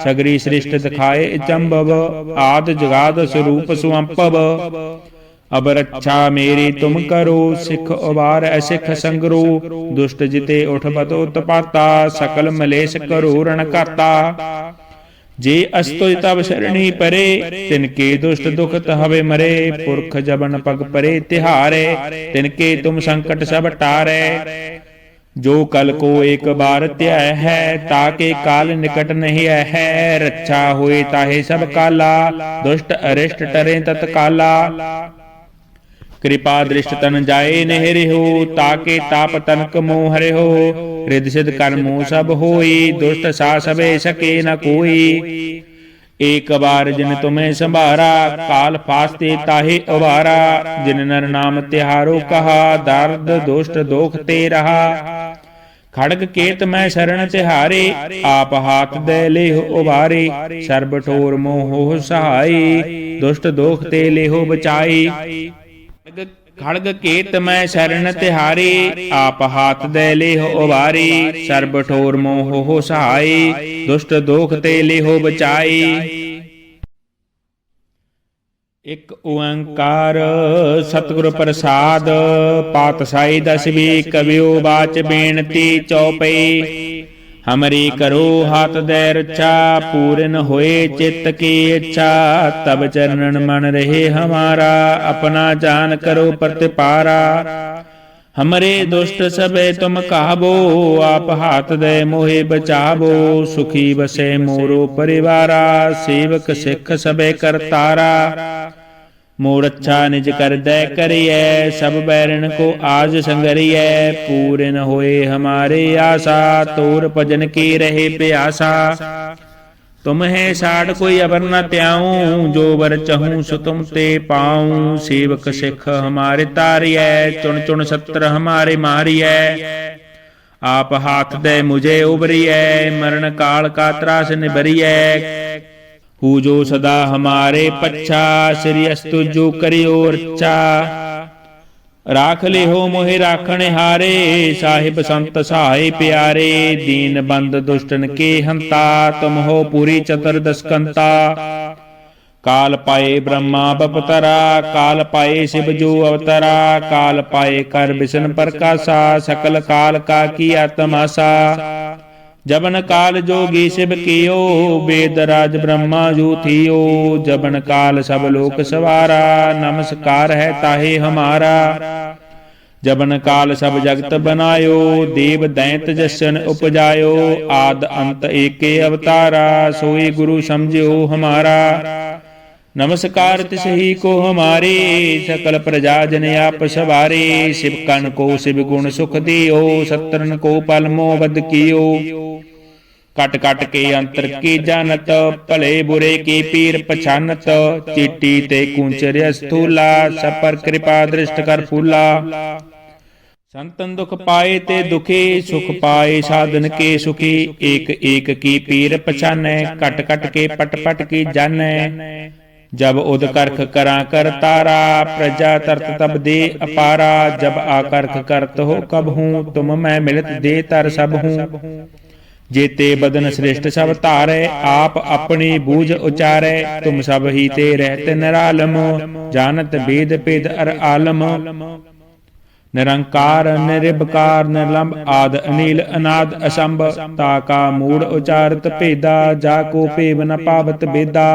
सगरी सृष्ट दिखाए चंबव, आद जगाद स्वरूप सुअंपव। अब रक्षा मेरी तुम करो, सिख उबार असिख संगरो। दुष्ट जिते उठ बतो तपाता, सकल मलेश करो रण काता। जे अस्तुज तब शरणी परे, तिनके दुष्ट दुखत हवे मरे। पुरख जबन पग परे तिहारे, तिनके तुम संकट सब टारे। जो कल को एक बार त्याय है, ताके काल निकट नहीं है। रक्षा हुए ताहे सब काला, दुष्ट अरिष्ट टरे तत्काला। कृपा दृष्ट तन जाए नेहरे हो, ताके ताप तनक मोह हरे हो। रिद्धि सिद्ध कर्मो सब होई, दुष्ट सा सबे सके न कोई। एक बार जिन तुम्हें संभारा, काल फास्ते ताहे उबारा। जिन नर नाम तिहारो कहा, दर्द दुष्ट दोख ते रहा। खड़ग केत मैं शरण तिहारे, आप हाथ दे लेहो उबारे। सर्ब ठोर मोह सहाई, दुष्ट दोख ते लेहो बचाई। खड़ग केत मैं शरण तिहारी, आप हाथ दे लेहो उबारी। सर्ब ठोर मोह हो सहाई, दुष्ट दोख ते लेहो बचाई। एक ओंकार सतगुर प्रसाद, पातशाही दसवीं कवियो बाच बेनती चौपई। हमरी करो हाथ दे रक्षा, पूर्ण होए चित्त की इच्छा। तब चरणन मन रहे हमारा, अपना जान करो प्रतिपारा। हमरे दुष्ट सबे तुम कहबो, आप हाथ दे मोहे बचाबो। सुखी बसे मोरो परिवारा, सेवक सिख सबे करतारा। मोर अच्छा निज कर दे करिए, सब बैरन को आज संगरिए। पूर्ण होए हमारे आशा, तोर भजन की रहे प्यासा। तुम्हें साड़ कोई अबर न त्याऊं, जो बर चहूं सो तुम ते पाऊं। सेवक सिख हमारे तारिय, चुन चुन सत्र हमारे मारिय। आप हाथ दे मुझे उबरिय, मरण काल का त्रास निबरिय। हु जो सदा हमारे पच्छा, श्री अस्तु जो करियो रक्षा। राख ले हो मोहि राखण हारे, साहिब संत सहाय प्यारे। दीन बंद दुष्टन के हंता, तुम हो पूरी चतुर्दश कंता। काल पाए ब्रह्मा बपतरा, काल पाए शिव जो अवतरा। काल पाए कर विष्णु प्रकाशा, सकल काल का किया तमाशा। जबन काल जोगी शिव कियो, वेद राज ब्रह्मा जो थियो। जबन काल सब लोक सवारा, नमस्कार है ताहे हमारा। जबन काल सब जगत बनायो, देव दैंत जसन उपजायो। आद अंत एके अवतारा, सोई गुरु समझो हमारा। नमस्कार तिसही को हमारे, सकल प्रजा जन आप सवारे। शिव कन को शिव गुण सुख दियो, सत्रन को पलमो बद कियो। कट कट के अंतर की जानत, भले बुरे की पीर पछानत। चिट्टी ते कुंचर स्थूला, सब पर कृपा दृष्ट कर फूला। संतन दुख पाए ते दुखी, सुख पाए साधन के सुखी। एक एक की पीर पछानै, कट कट के पट पट की जानै। जब उद करख करा कर तारा, प्रजा तरत तब दे अपारा। जब आकर्ख करत हो कब हूँ, तुम मैं मिलत दे तर सब हूँ। जेते बदन श्रेष्ठ सब धारै, आप अपनी बूझ उचारै। तुम सब ही ते रहते निरालम, जानत वेद भेद अर आलम। निरंकार निरभकार निर्लंब आद अनिल अनाद असंभ, ताका मूढ़ उचारत भेदा, जाको भेव न पावत बेदा।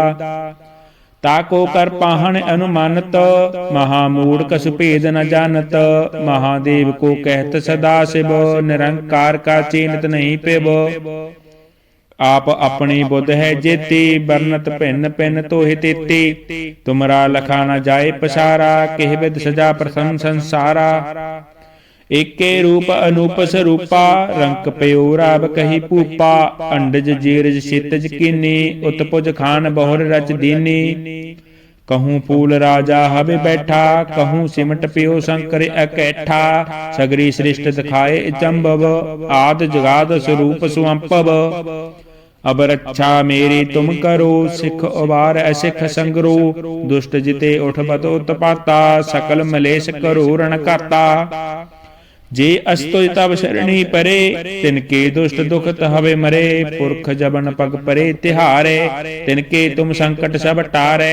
ताको कर पाहन अनुमानत, महामूढ़ कछु भेद न जानत। महादेव को कहत सदा शिव, निरंकार का चीनत नहीं पिब। आप अपनी बुद्ध है जेती, बरनत भिन्न भिन्न तोहि तेती। तुमरा लखा न जाए पसारा, किह विद सजा प्रथम संसारा। एके रूप अनूप स्वरूपा, रंक पयो राव कही भूपा। अंडज जीरज क्षितिज कीनी, उत्पुज खान बहुर रच दीनी। कहूँ फूल राजा हवे बैठा, कहूँ सिमट पियो शंकर अकैठा। सगरी सृष्ट दिखाए चंबव, आद जगाद स्वरूप सुअंपव। अब रक्षा मेरी तुम करो, सिख उबार असिख संगरो। दुष्ट जिते उठ बतो तपाता, सकल मलेश करो रण काता। जे अस्तुज तब शरणी परे, तिनके दुष्ट दुखत हवे मरे। पुरख जबन पग परे तिहारे, तिनके तुम संकट सब टारे।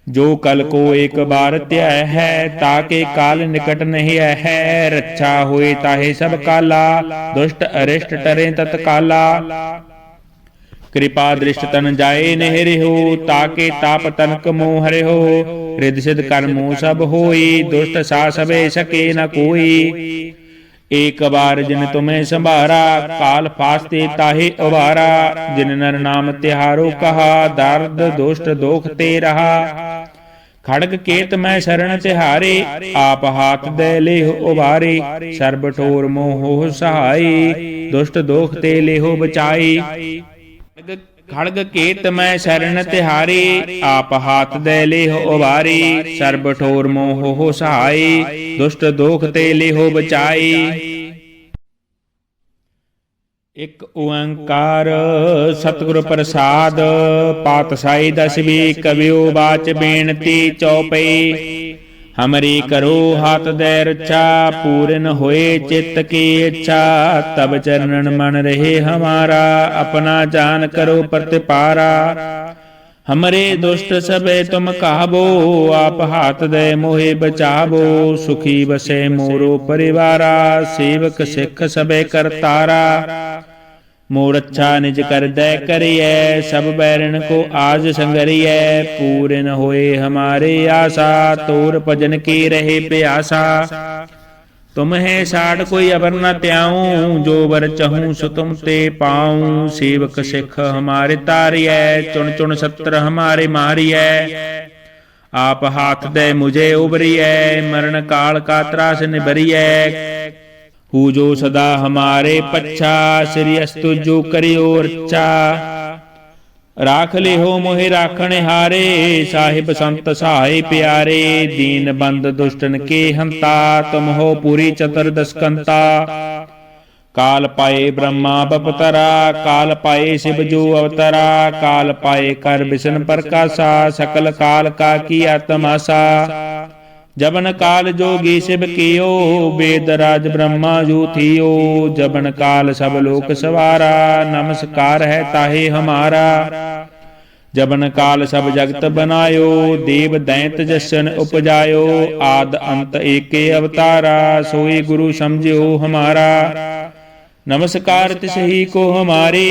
जो कल को एक बार त्याय है, ताके काल निकट नहीं है। रक्षा होए ताहे सब काला, दुष्ट अरिष्ट टरे तत्काला। कृपा दृष्ट तन जाए नेहरे हो, ताके ताप तनक मोह हरे हो। रिद सिद्ध कर्मो सब होई, दुष्ट सा सबे सके न कोई। एक बार जिन तुम्हें संभारा, काल फास्ते ताहे उबारा। जिन नर नाम तिहारो कहा, दर्द दुष्ट दोख ते रहा। खड़ग केत मैं शरण तिहारे, आप हाथ दे लेहो उबारे। सर्ब ठोर मोह सहाई, दुष्ट दोख ते लेहो बचाई। खड़ग केत मैं शरण तिहारी, आप हाथ दे लेहो उबारी। सर्ब ठोर मोह सहाई, दुष्ट दोख ते लेहो बचाई। एक ओंकार सतगुर प्रसाद, पातशाही दसवीं कवियो बाच बेनती चौपई। हमरी करो हाथ दे रक्षा, पूरन होए चित्त की इच्छा। तब चरणन मन रहे हमारा, अपना जान करो प्रतिपारा। हमरे दुष्ट सबे तुम कहबो, आप हाथ दे मोहे बचाबो। सुखी बसे मोरो परिवारा, सेवक सिख सबे करतारा। मोर अच्छा निज कर दे करिए, सब बैरन को आज संगरिए। पूरन होए हमारे आशा, तोर भजन की रहे प्यासा। तुम है साड़ कोई अबर न त्याऊं, जो बर चहूं सो तुम ते पाऊं। सेवक सिख हमारे तारिय, चुन चुन सत्र हमारे मारिय। आप हाथ दे मुझे उबरिय, मरण काल का त्रास निबरिय। हु जो सदा हमारे पच्छा, श्री अस्तु जो करियो रक्षा। राख ले हो मोहि राखण हारे, साहिब संत सहाय प्यारे। दीन बंद दुष्टन के हंता, तुम हो पूरी चतुर्दश कंता। काल पाए ब्रह्मा बपतरा, काल पाए शिव जो अवतरा। काल पाए कर विष्णु प्रकाशा, सकल काल का किया तमाशा। जबन काल जोगी शिव कियो, वेद राज ब्रह्मा जो थियो। जबन काल सब लोक सवारा, नमस्कार है ताहे हमारा। जबन काल सब जगत बनायो, देव दैंत जसन उपजायो। आद अंत एके अवतारा, सोई गुरु समझियो हमारा। नमस्कार तिसही को हमारे,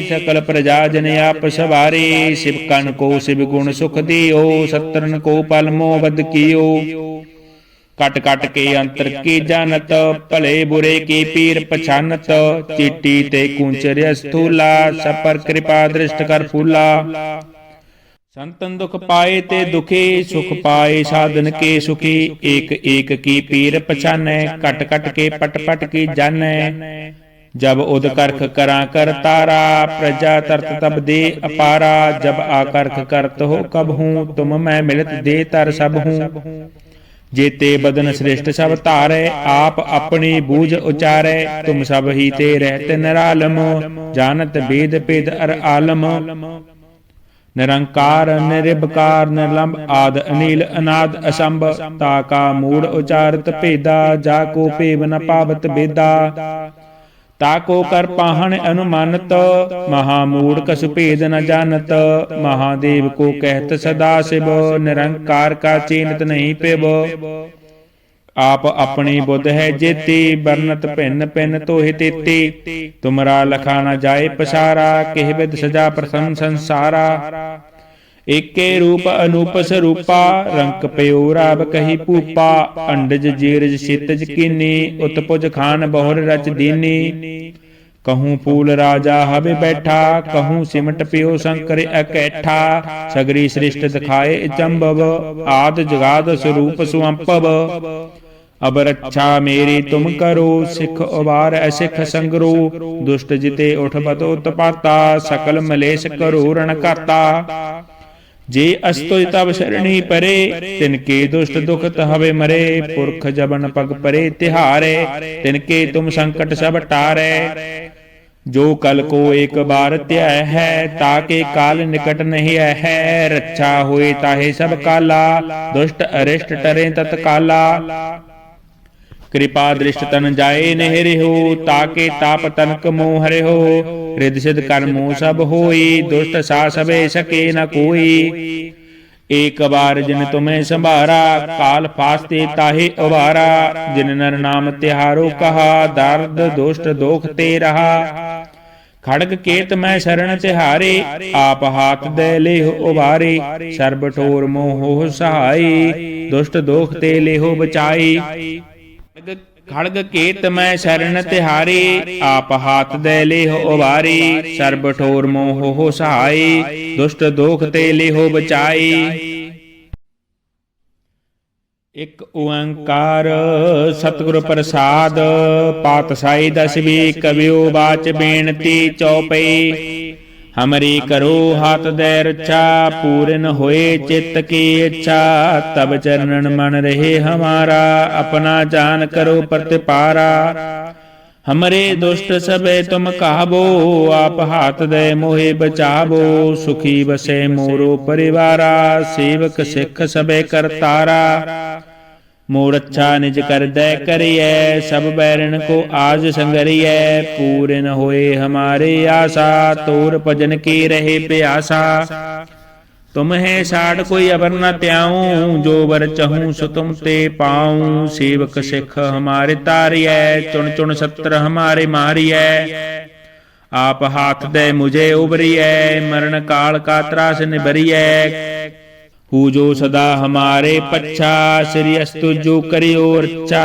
सकल प्रजा जन आप सवारे। शिव कन को शिव गुण सुख दियो, सत्रन को पल मोह बद कियो। कट कट के अंतर की जानत, भले बुरे की पीर पछानत। चिट्टी ते कूंचर स्थूला, सब पर कृपा दृष्ट कर फूला। संतन दुख पाए ते दुखी, सुख पाए साधन के सुखी। एक एक की पीर पछाने, कट कट के पट पट की जाने। जब उद करख करा कर तारा, प्रजा तरत तब दे अपारा। जब आकर्ख करत हो कब हूँ, तुम मैं मिलत दे तर सब हूँ। जेते बदन श्रेष्ठ सब धारै, आप अपनी बूझ उचारै। तुम सब ही ते रहते निरालम, जानत वेद भेद अर आलम। निरंकार निरभकार निर्लंब आद अनिल अनाद असंभ। ताका मूढ़ उचारत भेदा, जाको भेव न पावत बेदा। ताको कर पाहन अनुमानत, महामूढ़ कसु भेद न जानत। महादेव को कहत सदा शिव, निरंकार का चीनत नहीं पेब। आप अपनी बुद्ध है जेती, बरनत भिन्न भिन्न तोहि तेती। तुमरा लखा न जाए पसारा, किह विद सजा प्रथम संसारा। एके रूप अनूप स्वरूपा, रंक पयो राब कही पूपा। अंडज जीरज क्षितिज कीनी, उत्पुज खान बहुर रच दीनी। कहूँ फूल राजा हवे बैठा, कहूँ सिमट पियो शंकर अकैठा। सगरी सृष्ट दिखाए चंबव, आद जगाद स्वरूप सुअंपव। अब रक्षा मेरी तुम करो, सिख उबार असिख संगरो। दुष्ट जिते उठ बतो तपाता, सकल मलेश करो रण करता। जे अस्तुज तब शरणी परे, तिनके दुष्ट दुखत हवे मरे। पुरख जबन पग परे तिहारे, तिनके तुम संकट सब टारे। जो कल को एक बार त्याय है, ताके काल निकट नहीं है। रक्षा हुए ताहे सब काला, दुष्ट अरिष्ट टरे तत्काला। कृपा दृष्ट तन जाए नहीं हो, ताके ताप तनक मोह हरे हो। रिद्धि सिद्ध कर्मो सब होई, दुष्ट सा सबे सके न कोई। एक बार जिन तुम्हें संभारा, काल फास्ते ताहे उबारा। जिन नर नाम तिहारो कहा, दर्द दुष्ट दोख ते रहा। खड़ग केत मैं शरण तिहारे, आप हाथ दे लेहो उबारे। सर्ब ठोर मोह सहाई, दुष्ट दोख ते लेहो बचाई। खड़ग केत मैं शरण तिहारी, आप हाथ दे लेहो उबारी। सर्ब ठोर मोह सहाई, दुष्ट दोख ते लेहो बचाई। एक ओंकार सतगुर प्रसाद, पातशाही दसवीं कवियो बाच बेनती चौपई। हमरी करो हाथ दे रक्षा, पूरन होए चित्त की इच्छा। तब चरणन मन रहे हमारा, अपना जान करो प्रतिपारा। हमरे दुष्ट सबे तुम कहाबो, आप हाथ दे मोहे बचाबो। सुखी बसे मोरो परिवारा, सेवक सिख सबे करतारा। मोर अच्छा निज कर दे करिए, सब बैरन को आज संगरिए। पूरन होए हमारे आशा, तोर भजन की रहे प्यासा। तुम है साड़ कोई अबर न त्याऊं, जो वर चहूं सो तुम ते पाऊं। सेवक सिख हमारे तारिय, चुन चुन सत्र हमारे मारिय। आप हाथ दे मुझे उबरिय, मरण काल का त्रास निबरिय। पूजो सदा हमारे पच्छा, श्री अस्तु जो करियो रक्षा।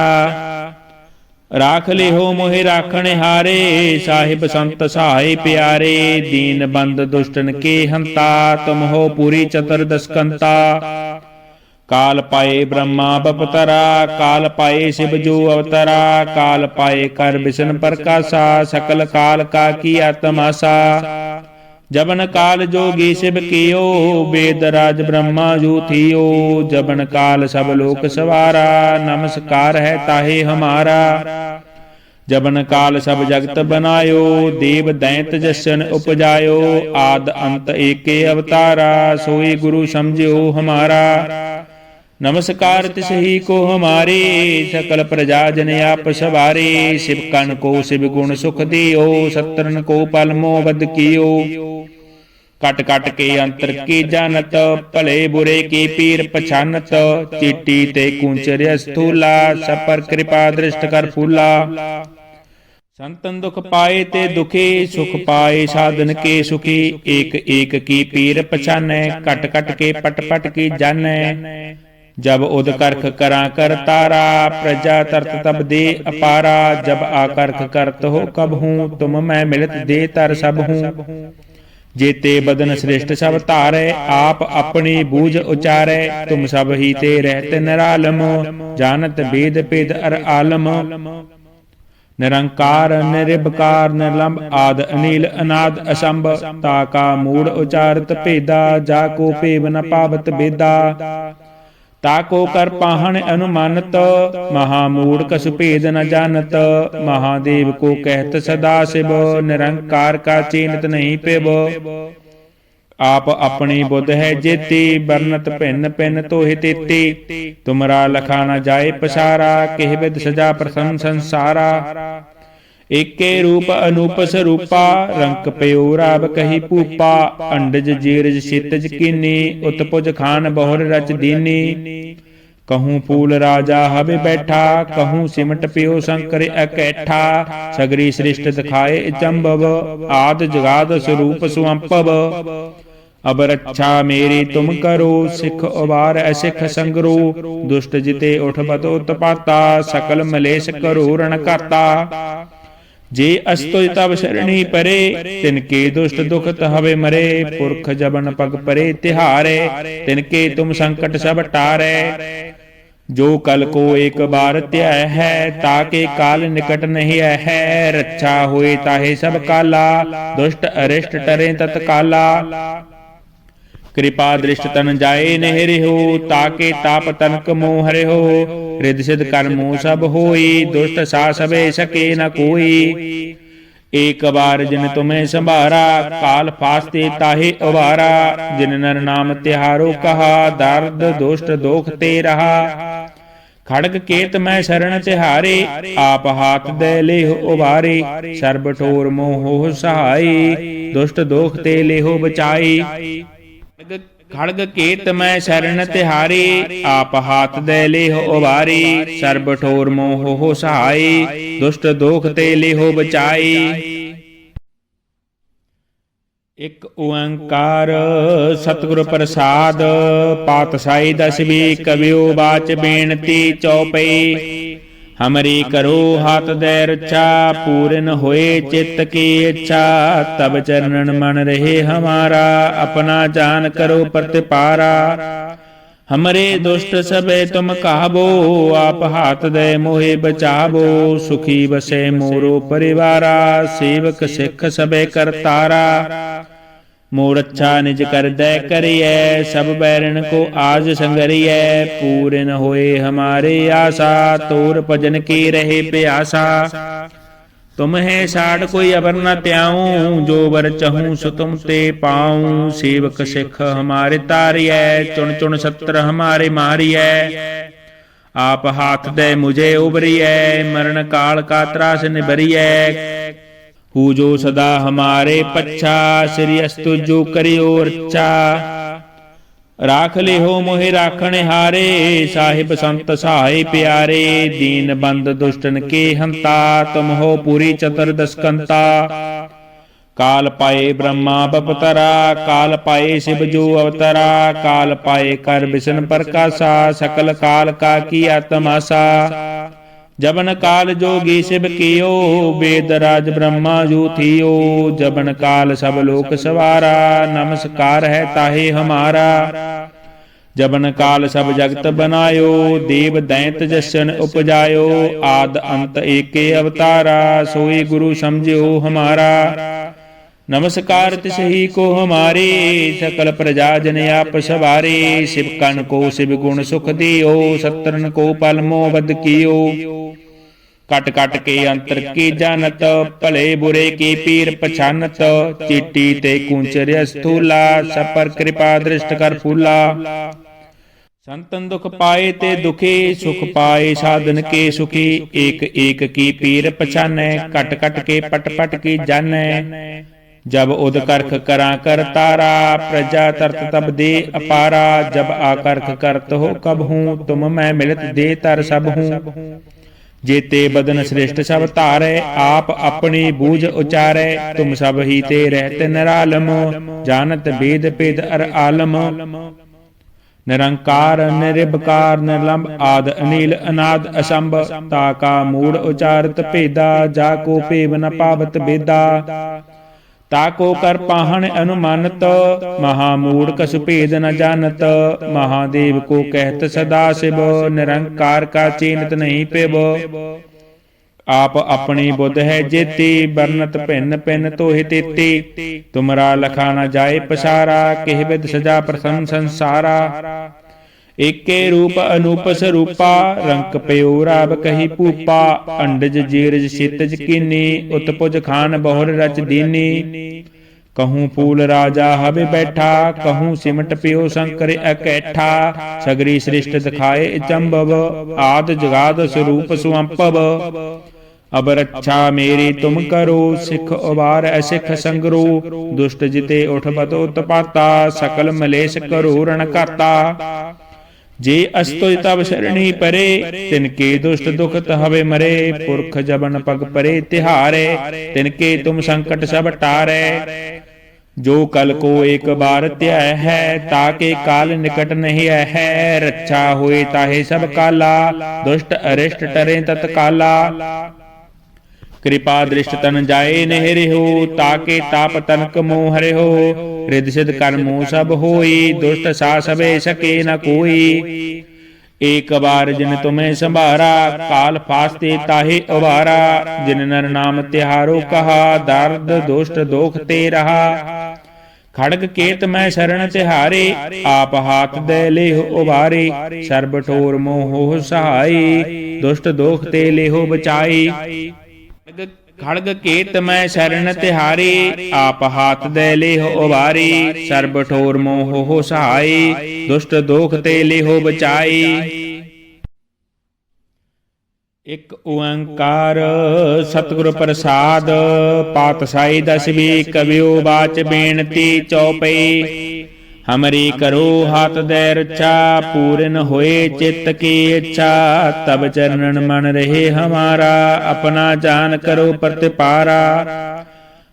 राख ले हो मोहि राखने हारे, साहिब संत सहाय प्यारे। दीन बंद दुष्टन के हंता, तुम हो पूरी चतुर्दश कंता। काल पाए ब्रह्मा बपतरा, काल पाए शिव जो अवतरा। काल पाए कर विष्णु प्रकाशा, सकल काल का किया तमाशा। जबन काल जोगी शिव कियो, वेद राज ब्रह्मा जो थियो। जबन काल सब लोक सवारा, नमस्कार है ताहे हमारा। जबन काल सब जगत बनायो, देव दैंत जसन उपजायो। आद अंत एके अवतारा, सोई गुरु समझियो हमारा। नमस्कार तिसही को हमारे, सकल प्रजा जन आप सवारे। शिव कन को शिव गुण सुख दियो, सत्रन को पलमो वध कियो। कट कट के अंतर की जानत, भले बुरे की पीर पछानत। चीटी ते कूंचर स्थूला, सब पर कृपा दृष्ट कर फूला। संतन दुख पाए ते दुखी, सुख पाए साधन के सुखी। एक एक की पीर पछाने, कट कट के पट पट की जाने। जब उद करख करा कर तारा, प्रजा तरत तब दे अपारा। जब आकर्ख करत हो कब हूँ, तुम मैं मिलत दे तर सब हूँ। जेते बदन श्रेष्ठ सब तारे, आप अपनी बूझ उचारे। तुम सब ही ते रहते निरालम, जानत वेद पेद अर आलम। निरंकार निरिबकार निर्लंब, आद अनिल अनाद असंभ। ताका मूढ़ उचारत भेदा, जाको पेव न पावत बेदा। ताको कर पाहन अनुमानत, महामूढ़ कसु भेद न जानत। महादेव को कहत सदा शिव, निरंकार का चीनत नहीं पेब। आप अपनी बुद्ध है जेती, बरनत भिन्न भिन्न तोहि तेती। तुमरा लखा न जाए पसारा, किह विद सजा प्रथम संसारा। ਏਕੇ रूप अनूप स्वरूपा रंक पयो राब कही भूपा अंडज जीरज सितज कीनी उत्पुज खान बहुर रच दीनी कहूँ फूल राजा हवे बैठा कहूँ सिमट पियो शंकर अकैठा सगरी सृष्ट दिखाए चंबव आद जगाद स्वरूप सुअंपव अब रक्षा मेरी तुम करो सिख उबार असिख संगरो दुष्ट जिते उठ बतो तपाता सकल मलेश करो रण करता जे अस्तुज तब शरणी परे तिनके दुष्ट दुखत हवे मरे पुरख जबन पग परे तिहारे तिनके तुम संकट सब टारे जो कल को एक बार त्याय है ताके काल निकट नहीं है रक्षा हुए ताहे सब काला दुष्ट अरिष्ट टरे तत्काला कृपा दृष्ट तन जाए नहरे हो ताके ताप तनक मोह हरे हो रिद सिद्ध कर्मो सब होई दुष्ट सा सबे सके न कोई एक बार जिन तुम्हें संभारा काल फास्ते ताहे उबारा जिन नर नाम तिहारो कहा दर्द दुष्ट दोख ते रहा खड़ग केत मैं शरण तिहारे आप हाथ दे लेहो उबारे सर्ब ठोर मोह सहाय दुष्ट दोख ते लेहो बचाई खड़ग केत मैं शरण तिहारे आप हाथ दे लेहो उबारी सर्ब ठोर मोह हो सहाय दुष्ट दोख ते लेहो बचाई। एक ओंकार सतगुरु प्रसाद पातशाही दसवीं कवियो बाच बेनती चौपई हमरी करो हाथ दे रक्षा पूर्ण होए चित्त की इच्छा तब चरणन मन रहे हमारा अपना जान करो प्रतिपारा हमरे दुष्ट सबे तुम कहबो आप हाथ दे मोहे बचाबो सुखी बसे मोरो परिवारा सेवक सिख सबे करतारा मोर अच्छा निज कर दे करिए सब बैरन को आज संगरिए पूर्ण होए हमारे आशा तोर भजन की रहे प्यासा तुम है साड़ कोई अबर न त्याऊं जो बर चहूं सो तुम ते पाऊं सेवक सिख हमारे तारिय चुन चुन सत्र हमारे मारिय आप हाथ दे मुझे उबरिय मरण काल का त्रास निबरिय हु जो सदा हमारे पच्छा श्री अस्तु जो करियो रक्षा राख ले हो मोहि राखण हारे साहिब संत सहाय प्यारे दीन बंद दुष्टन के हंता तुम हो पूरी चतुर्दश कंता काल पाए ब्रह्मा बपतरा काल पाए शिव जो अवतरा काल पाए कर विष्णु प्रकाशा सकल काल का किया तमाशा जबन काल जोगी शिव कियो वेद राज ब्रह्मा जू थियो जबन काल सब लोक सवारा नमस्कार है ताहे हमारा जबन काल सब जगत बनायो देव दैंत जसन उपजायो आद अंत एके अवतारा सोई गुरु समझो हमारा नमस्कार तिसही को हमारे सकल प्रजा जन आप सवारे शिव कन को शिव गुण सुख दियो सत्रन को पलमो बद कियो कट कट के अंतर की जानत भले बुरे की पीर पछानत चिट्टी ते कुंचर स्थूला सपर कृपा दृष्ट कर फूला संतन दुख पाए ते दुखी सुख पाए साधन के सुखी एक एक की पीर पछाने कट कट के पट पट की जाने जब उद करख करा कर तारा प्रजा तरत तब दे अपारा जब आकर्ख करत हो कब हूँ तुम मैं मिलत दे तर सब हूँ जेते बदन श्रेष्ठ सब तारे आप अपनी बूझ उचारे तुम सब ही ते रहते निरालम जानत भेद भेद अर आलम निरंकार निरिबकार निर्लंब आद अनिल अनाद असंभ ताका मूड उचारत भेदा जाको पेव न पावत बेदा ताको कर पाहन अनुमानत महामूढ़ कस भेद न जानत महादेव को कहत सदा शिव निरंकार का चीनत नहीं पेब आप अपनी बुध है जेती बरनत भिन्न भिन्न तोहि तेती तुमरा लखा न जाए पसारा केह विद सजा प्रथम संसारा एके रूप अनूप स्वरूपा रंक पयो राब कही भूपा अंडज जीरज सितज कीनी उत्पुज खान बहुर रच दीनी कहूँ फूल राजा हवे बैठा कहूँ सिमट पियो शंकर अकैठा सगरी सृष्ट दिखाए चंबव आद जगाद स्वरूप सुअंपव अब रक्षा मेरी तुम करो, सिख उबार असिख संगरो। दुष्ट जिते उठ बत उत्पाता, सकल मलेश करो रण काता। जे अस्तुज तब शरणी परे, तिनके दुष्ट दुख तहवे मरे। पुरख जबन पग परे तिहारे, तिनके तुम संकट सब टारे। जो कल को एक बार त्याय है, ताके काल निकट नहीं है। रक्षा हुए ताहे सब काला, दुष्ट अरिष्ट टरे तत्काला। कृपा दृष्ट तन जाए नेहरे हो, ताके ताप तनक मोह हरे हो। रिद्धि सिद्ध कर्मो सब होई, दुष्ट सा सबे सके न कोई। एक बार जिन तुम्हें संभारा, काल फास्ते ताहे उबारा। जिन नर नाम तिहारो कहा, दर्द दुष्ट दोख ते रहा। खड़ग केत मैं शरण तिहारे, आप हाथ दे लेहो उबारे। सर्ब ठोर मोह सहाई, दुष्ट दोख ते लेहो बचाई। खड़ग केत मैं शरण तिहारी, आप हाथ दे लेहो उबारी। सर्ब ठोर मोह हो सहाई, दुष्ट दोख ते लेहो बचाई। एक ओंकार सतगुरु प्रसाद, पातशाही दसवीं कवियो बाच बेनती चौपई। हमरी करो हाथ दे रक्षा, पूर्ण होए चित्त की इच्छा। तब चरणन मन रहे हमारा, अपना जान करो प्रतिपारा।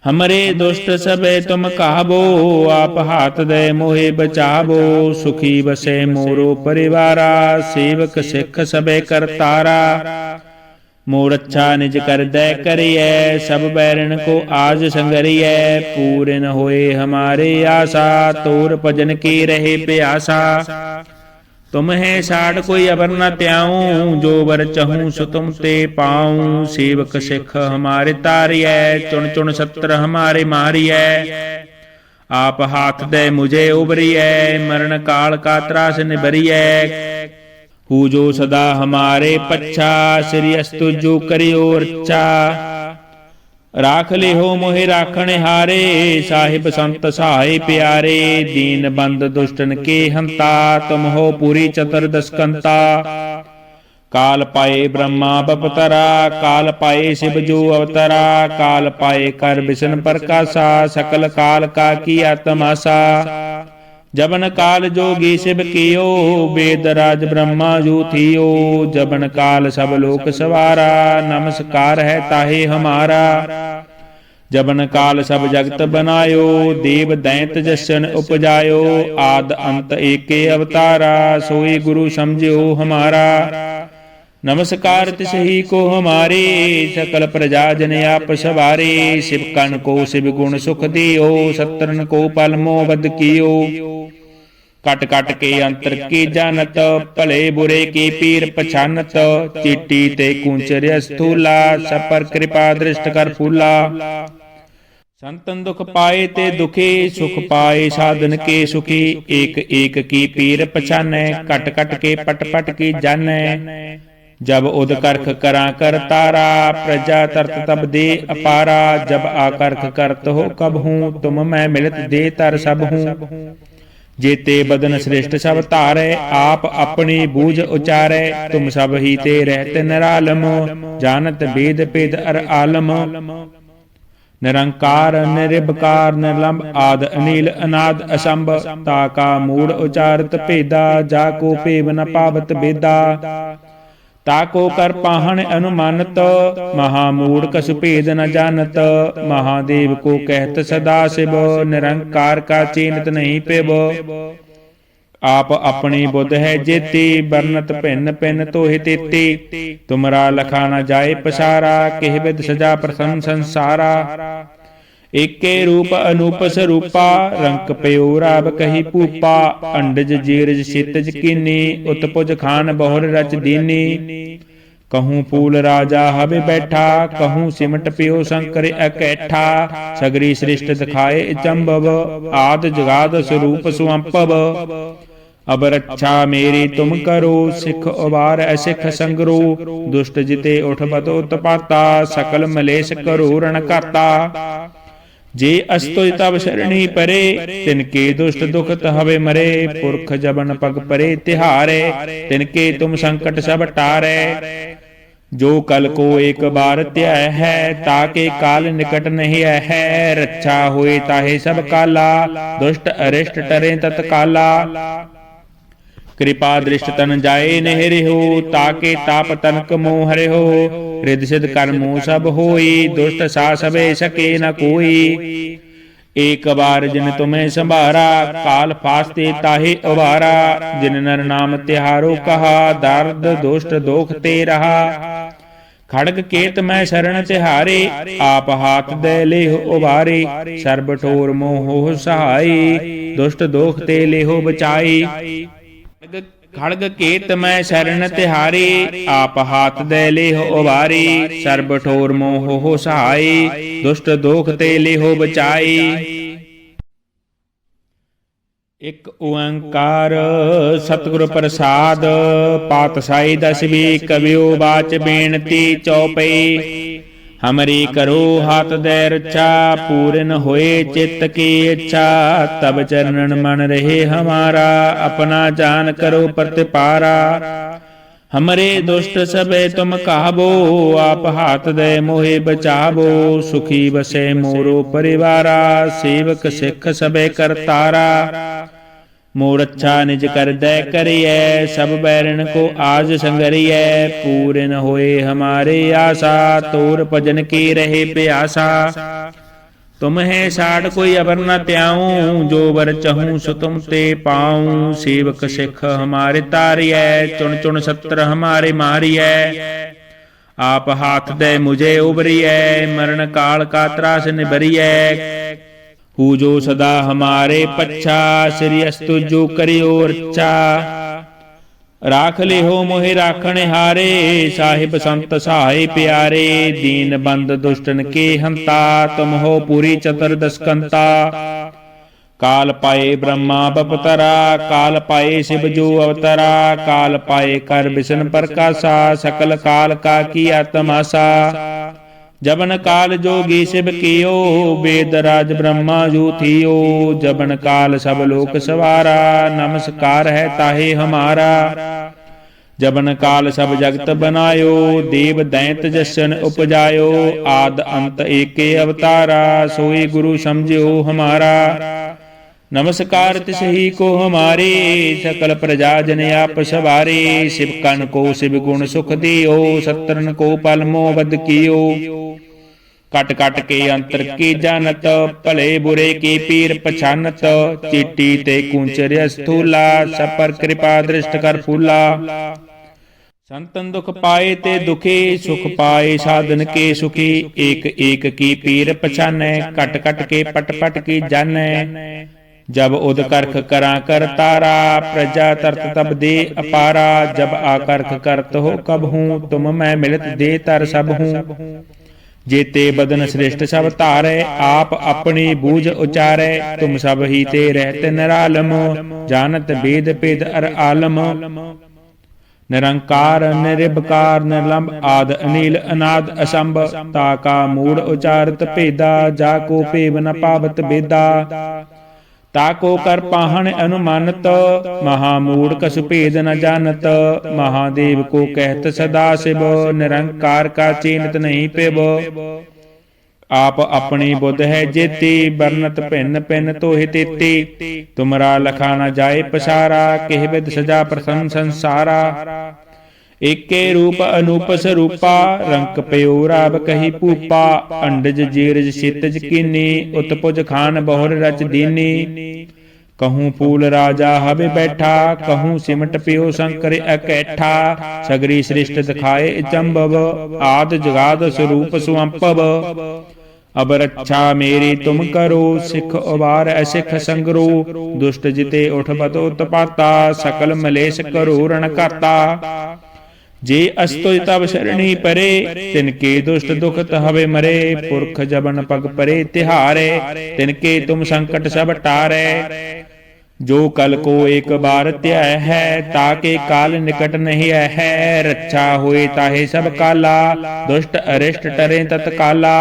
हमरे दुष्ट सबे तुम कहाबो, आप हाथ दे मोहे बचाबो। सुखी बसे मोरो परिवारा, सेवक सिख सबे करतारा। मोर अच्छा निज कर दे करिए, सब बैरन को आज संगरिए। पूर्ण होए हमारे आशा, तोर भजन की रहे प्यासा। तुम है साड़ कोई अबर न त्याऊं, जो बर चहूं सो तुम ते पाऊं। सेवक सिख हमारे तारिय, चुन चुन सत्र हमारे मारिय। आप हाथ दे मुझे उबरिय, मरण काल का त्रास निबरिय। हु जो सदा हमारे पच्छा, श्री अस्तु जो करियो रक्षा। राख ले हो मोहे राखण हारे, साहिब संत सहाय प्यारे। दीन बंद दुष्टन के हंता, तुम हो पूरी चतुर्दश कंता। काल पाए ब्रह्मा बपतरा, काल पाए शिव जो अवतरा। काल पाए कर विष्णु प्रकाशा, सकल काल का किया तमाशा। जबन काल जोगी शिव कियो, वेद राज ब्रह्मा जो थियो। जबन काल सब लोक सवारा, नमस्कार है ताहे हमारा। जबन काल सब जगत बनायो, देव दैंत जसन उपजायो। आद अंत एके अवतारा, सोई गुरु समझो हमारा। नमस्कार तिसही को हमारे, सकल प्रजा जन आप सवारे। शिव कन को शिव गुण सुख दियो, सत्रन को पलमो बद कियो। कट कट के अंतर की जानत, भले बुरे की पीर पछानत। चीटी ते कुंचर स्थूला, सब पर कृपा दृष्ट कर फूला। संतन दुख पाए ते दुखी, सुख पाए साधन के सुखी। एक एक की पीर पछाने, कट कट के पट पट की जाने। जब उद करख करा कर तारा, प्रजा तरत तब दे अपारा। जब आकर्ख करत हो कब हूँ, तुम मैं मिलत दे तर सब हूँ। जेते बदन श्रेष्ठ सब तारे, आप अपनी बूझ उचारे। तुम सब ही ते रहते निरालम, जानत वेद पेद अर आलम। निरंकार निरिबकार निर्लंब, आद अनिल अनाद असंभ। ताका मूड उचारत भेदा, जाको पेव न पावत बेदा। ताको कर पाहन अनुमानत, महामूढ़ कछु भेद न जानत। महादेव को कहत सदा शिव, निरंकार का चीनत नहीं पेब। आप अपनी बुध है जेती, बरनत भिन्न भिन्न तोहि तेती। तुमरा लखा न जाए पसारा, केह विद सजा प्रथम संसारा। एके रूप अनूप स्वरूपा, रंक पयो राब कही पूपा। अंडज जीरज क्षितिज कीनी, उत्पुज खान बहुर रच दीनी। कहूँ फूल राजा हवे बैठा, कहूँ सिमट पियो शंकर अकैठा। सगरी सृष्ट दिखाए चंबव, आद जगाद स्वरूप सुअंपव। अब रक्षा मेरी तुम करो, सिख उबार असिख संगरो। दुष्ट जिते उठ बत उत्पाता, सकल मलेश करो रण काता। जे अस्तुज तब शरणी परे, तिनके दुष्ट दुख हवे मरे। पुरख जबन पग परे तिहारे, तिनके तुम संकट सब टारे। जो कल को एक बार त्याय है, ताके काल निकट नहीं है। रक्षा होए ताहे सब काला, दुष्ट अरिष्ट टरे तत्काला। कृपा दृष्ट तन जाए नहीं रिहो, ताके ताप तनक मोह रिहो। रिद्धि सिद्ध कर्मो सब होई, दुष्ट सा सबे सके न कोई। एक बार जिन तुम्हें संभारा, काल फास्ते ताहे उबारा। जिन नर नाम तिहारो कहा, दर्द दुष्ट दोख ते रहा। खड़ग केत मैं शरण तिहारे, आप हाथ दे लेहो उबारे। सर्ब ठोर मोह सहाई, दुष्ट दोख ते लेहो बचाई। खड़ग केत मैं शरण तिहारे, आप हाथ दे लेहो उबारी। सर्ब ठोर मोह सहाई, दुष्ट दोख ते लेहो बचाई। एक ओंकार सतगुरु प्रसाद, पातशाही दसवीं कवियो बाच बेनती चौपई। हमरी करो हाथ दे रक्षा, पूर्ण होए चित्त की इच्छा। तब चरणन मन रहे हमारा, अपना जान करो प्रतिपारा। हमरे दुष्ट सबे तुम कहबो, आप हाथ दे मोहे बचाबो। सुखी बसे मोरो परिवारा, सेवक सिख सबे करतारा। मोर अच्छा निज कर दे करिए, सब बैरन को आज संगरिए। पूर्ण होए हमारे आशा, तोर भजन की रहे प्यासा। तुम है साड़ कोई अबर न त्याऊं, जो बर चहूं सो तुम ते पाऊं। सेवक सिख हमारे तारिय, चुन चुन सत्र हमारे मारिय। आप हाथ दे मुझे उबरिय, मरण काल का त्रास निबरिय। हु जो सदा हमारे पच्छा, श्री अस्तु जो करियो रक्षा। राख ले हो मोहि राखण हारे, साहिब संत सहाय प्यारे। दीन बंद दुष्टन के हंता, तुम हो पूरी चतुर्दश कंता। काल पाए ब्रह्मा बपतरा, काल पाए शिव जो अवतरा। काल पाए कर विष्णु प्रकाशा, सकल काल का किया तमाशा। जबन काल जोगी शिव कियो, वेद राज ब्रह्मा जो थियो। जबन काल सब लोक सवारा, नमस्कार है ताहे हमारा। जबन काल सब जगत बनायो, देव दैंत जसन उपजायो। आद अंत एके अवतारा, सोई गुरु समझो हमारा। नमस्कार तिसही को हमारे, सकल प्रजा जन आप सवारे। शिव कन को शिव गुण सुख दियो, सत्रन को पलमो बद कियो। कट कट के अंतर की जानत, भले बुरे की पीर पछानत। चिट्टी ते कुंचर स्थूला, सब पर कृपा दृष्ट कर फूला। संतन दुख पाए ते दुखी, सुख पाए साधन के सुखी। एक एक की पीर पछाने, कट कट के पट पट की जाने। जब उद करख करा कर तारा, प्रजा तरत तब दे अपारा। जब आकर्ख करत हो कब हूँ, तुम मैं मिलत दे तर सब हूँ। जेते बदन श्रेष्ठ सब तारे, आप अपनी बूझ उचारे। तुम सब ही ते रहते निरालम, जानत वेद पेद अर आलम। निरंकार निरिबकार निर्लंब, आद अनिल अनाद असंभ। ताका मूड उचारत भेदा, जाको पेव न पावत बेदा। ताको कर पाहन अनुमानत, महामूढ़ कसु भेद न जानत। महादेव को कहत सदा शिव, निरंकार का चीनत नहीं पेब। आप अपनी बुद्ध है जेती, बरनत भिन्न भिन्न तोहि तेती। तुमरा लखा न जाए पसारा, किह विद सजा प्रथम संसारा। एके रूप अनूप स्वरूपा, रंक पयो राब कही पूपा। अंडज जीरज क्षितिज कीनी, उत्पुज खान बहुर रच दीनी। कहूँ फूल राजा हवे बैठा, कहूँ सिमट पियो शंकर अकैठा। सगरी सृष्ट दिखाए चंबव, आद जगाद स्वरूप सुअंपव। अब रक्षा मेरी तुम करो, सिख उबार असिख संगरो। दुष्ट जिते उठ बतो तपाता, सकल मलेश करो रण करता। जे अस्तुज तब शरणी परे, तिनके दुष्ट दुखत हवे मरे। पुरख जबन पग परे तिहारे, तिनके तुम संकट सब टारे। जो कल को एक बार त्याय है, ताके काल निकट नहीं है। रक्षा होए ताहे सब काला, दुष्ट अरिष्ट टरे तत्काला।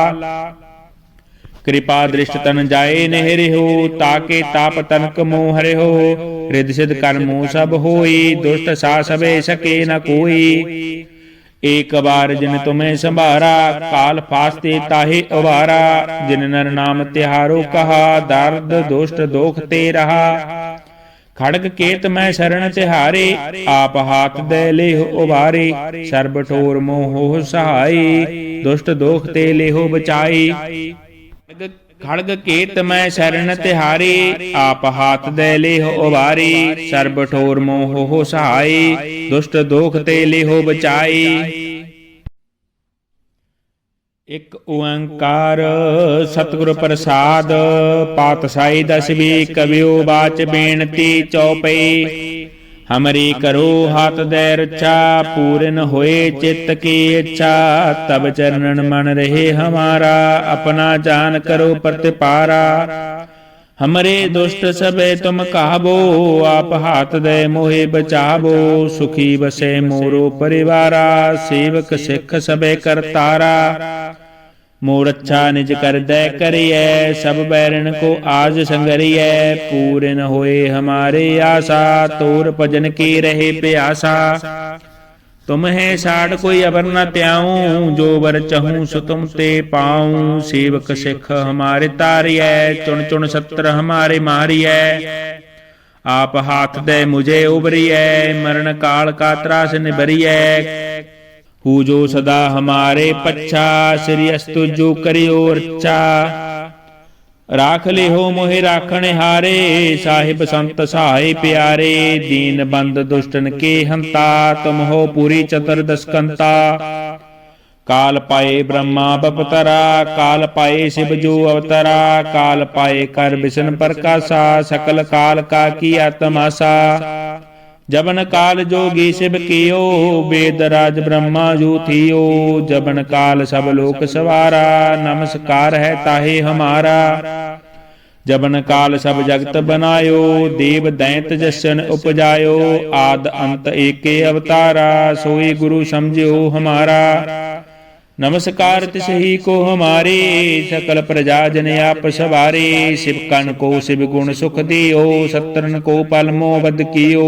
कृपा दृष्ट तन जाए नहीं रिहो, ताके ताप तनक मोह रिहो। रिद्धि सिद्ध कर्मो सब होई, दुष्ट सा सबे सके न कोई। एक बार जिन तुम्हें संभारा, काल फास्ते ताहे अवारा। जिन नर नाम तिहारो कहा, दर्द दुष्ट दोख ते रहा। खड़ग केत मैं शरण तिहारे, आप हाथ दे लेहो उबारे। सर्ब ठोर मोह सहाय, दुष्ट दोख ते लेहो बचाई। खड़ग केत मैं शरण तिहारे, आप हाथ दे लेहो उबारे। सर्ब ठोर मोह सहाय, दुष्ट दोख ते लेहो बचाई। एक ओंकार सतगुर प्रसाद, पातशाही दसवीं कवियो बाच बेनती चौपई। हमरी करो हाथ दे रक्षा, पूरन होए चित्त की इच्छा। तब चरणन मन रहे हमारा, अपना जान करो प्रतिपारा। हमरे दुष्ट सबे तुम कहाबो, आप हाथ दे मोहे बचाबो। सुखी बसे मोरो परिवारा, सेवक सिख सबे करतारा। मोर अच्छा निज कर दे करिए, सब बैरन को आज संगरिए। पूरन होए हमारे आशा, तोर भजन की रहे प्यासा। तुम है साड़ कोई अबर न त्याऊं, जो बर चहूं सो तुम ते पाऊं। सेवक सिख हमारे तारिय, चुन चुन सत्र हमारे मारिय। आप हाथ दे मुझे उबरिय, मरण काल का त्रास निबरिय। हु जो सदा हमारे पच्छा, श्री अस्तु जो करियो रक्षा। राख ले हो मोहि राखण हारे, साहिब संत सहाय प्यारे। दीन बंद दुष्टन के हंता, तुम हो पूरी चतुर्दश कंता। काल पाए ब्रह्मा बपतरा, काल पाए शिव जो अवतरा। काल पाए कर विष्णु प्रकाशा, सकल काल का किया तमाशा। जबन काल जोगी शिव कियो, वेद राज ब्रह्मा जू थियो। जबन काल सब लोक सवारा, नमस्कार है ताहे हमारा। जबन काल सब जगत बनायो, देव दैंत जसन उपजायो। आद अंत एके अवतारा, सोई गुरु समझियो हमारा। नमस्कार तिसही को हमारे, सकल प्रजा जन आप सवारे। शिव कन को शिव गुण सुख दियो, सत्रन को पल मोह बद कियो।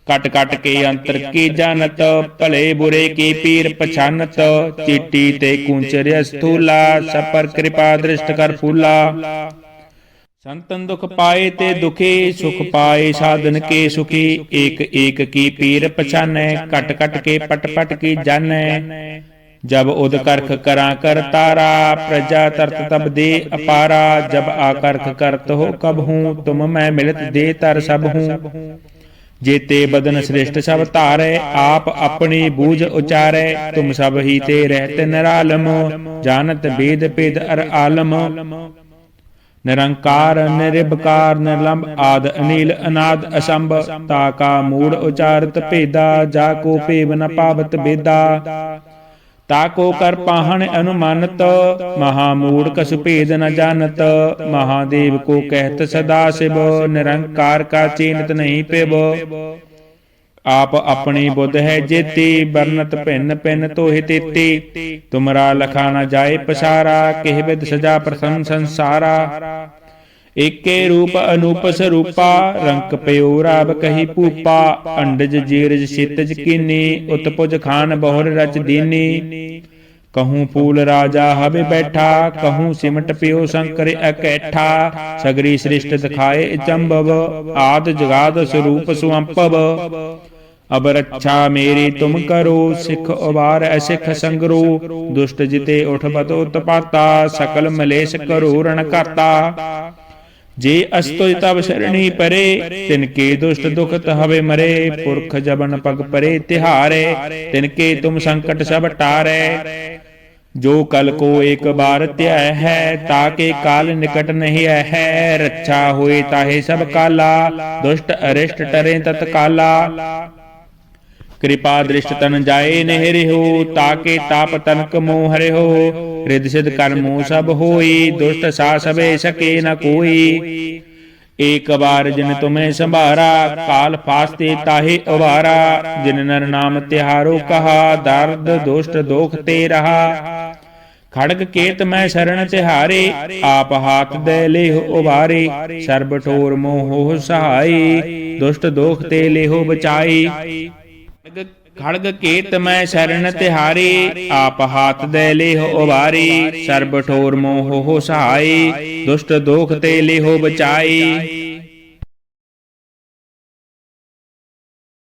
कट कट के अंतर की जानत, भले बुरे की पीर पछानत। चिट्टी ते कुंचर स्थूला, सब पर कृपा दृष्ट कर फूला। संतन दुख पाए ते दुखी, सुख पाए साधन के सुखी। एक एक की पीर पछाने, कट कट के पट पट की जाने। जब उद करख करा कर तारा, प्रजा तरत तब दे अपारा। जब आकर्ख करत हो कब हूँ, तुम मैं मिलत दे तर सब हूँ। जेते बदन श्रेष्ठ सब तारे, आप अपनी बूझ उचारे। तुम सब ही ते रहते निरालम, जानत वेद पेद अर आलम। निरंकार निरिबकार निर्लंब, आद अनिल अनाद असंभ। ताका मूड उचारत भेदा, जाको पेव न पावत बेदा। ताको कर पाहन अनुमानत, महामूढ़ कसु भेद न जानत। महादेव को कहत सदा शिव, निरंकार का चीनत नहीं पेब। आप अपनी बुद्ध है जेती, बरनत भिन्न भिन्न तोहि तेती। तुमरा लखा न जाए पसारा, किह विद सजा प्रथम संसारा। एके रूप अनूप स्वरूपा, रंक पयो राब कही पूपा। अंडज जीरज क्षितिज कीनी, उत्पुज खान बहुर रच दीनी। कहूँ फूल राजा हवे बैठा, कहूँ सिमट पियो शंकर अकैठा। सगरी सृष्ट दिखाए चंबव, आद जगाद स्वरूप सुअंपव। अब रक्षा मेरी तुम करो, सिख उबार असिख संगरो। दुष्ट जिते उठ बतो तपाता, सकल मलेश करो रण करता। जे अस्तुज तब शरणी परे, तिनके दुष्ट दुखत हवे मरे। पुरख जबन पग परे तिहारे, तिनके तुम संकट सब टारे। जो कल को एक बार त्याय है, ताके काल निकट नहीं है। रक्षा हुए ताहे सब काला, दुष्ट अरिष्ट टरे तत्काला। कृपा दृष्ट तन जाए नहीं रहो, ताके ताप तनक मोह हरे हो। रिद सिद्ध कर्मो सब होई, दुष्ट सा सबे सके न कोई। एक बार जिन तुम्हें संभारा, काल फास्ते ताहे उबारा। जिन नर नाम तिहारो कहा, दर्द दुष्ट दोख ते रहा। खड़ग केत मैं शरण तिहारे, आप हाथ दे लेहो उबारे। सर्ब ठोर मोह सहाय, दुष्ट दोख ते लेहो बचाई। ਖੜਗ ਕੇਤ ਮੈਂ ਸ਼ਰਨ ਤਿਹਾਰੀ, ਆਪ ਹਾਥ ਦੇ ਲੇਹੁ ਉਬਾਰੀ। ਸਰਬ ਠੋਰ ਮੋਹ ਹੋ ਸਹਾਈ, ਦੁਸ਼ਟ ਦੋਖ ਤੇ ਲੇਹੁ ਬਚਾਈ।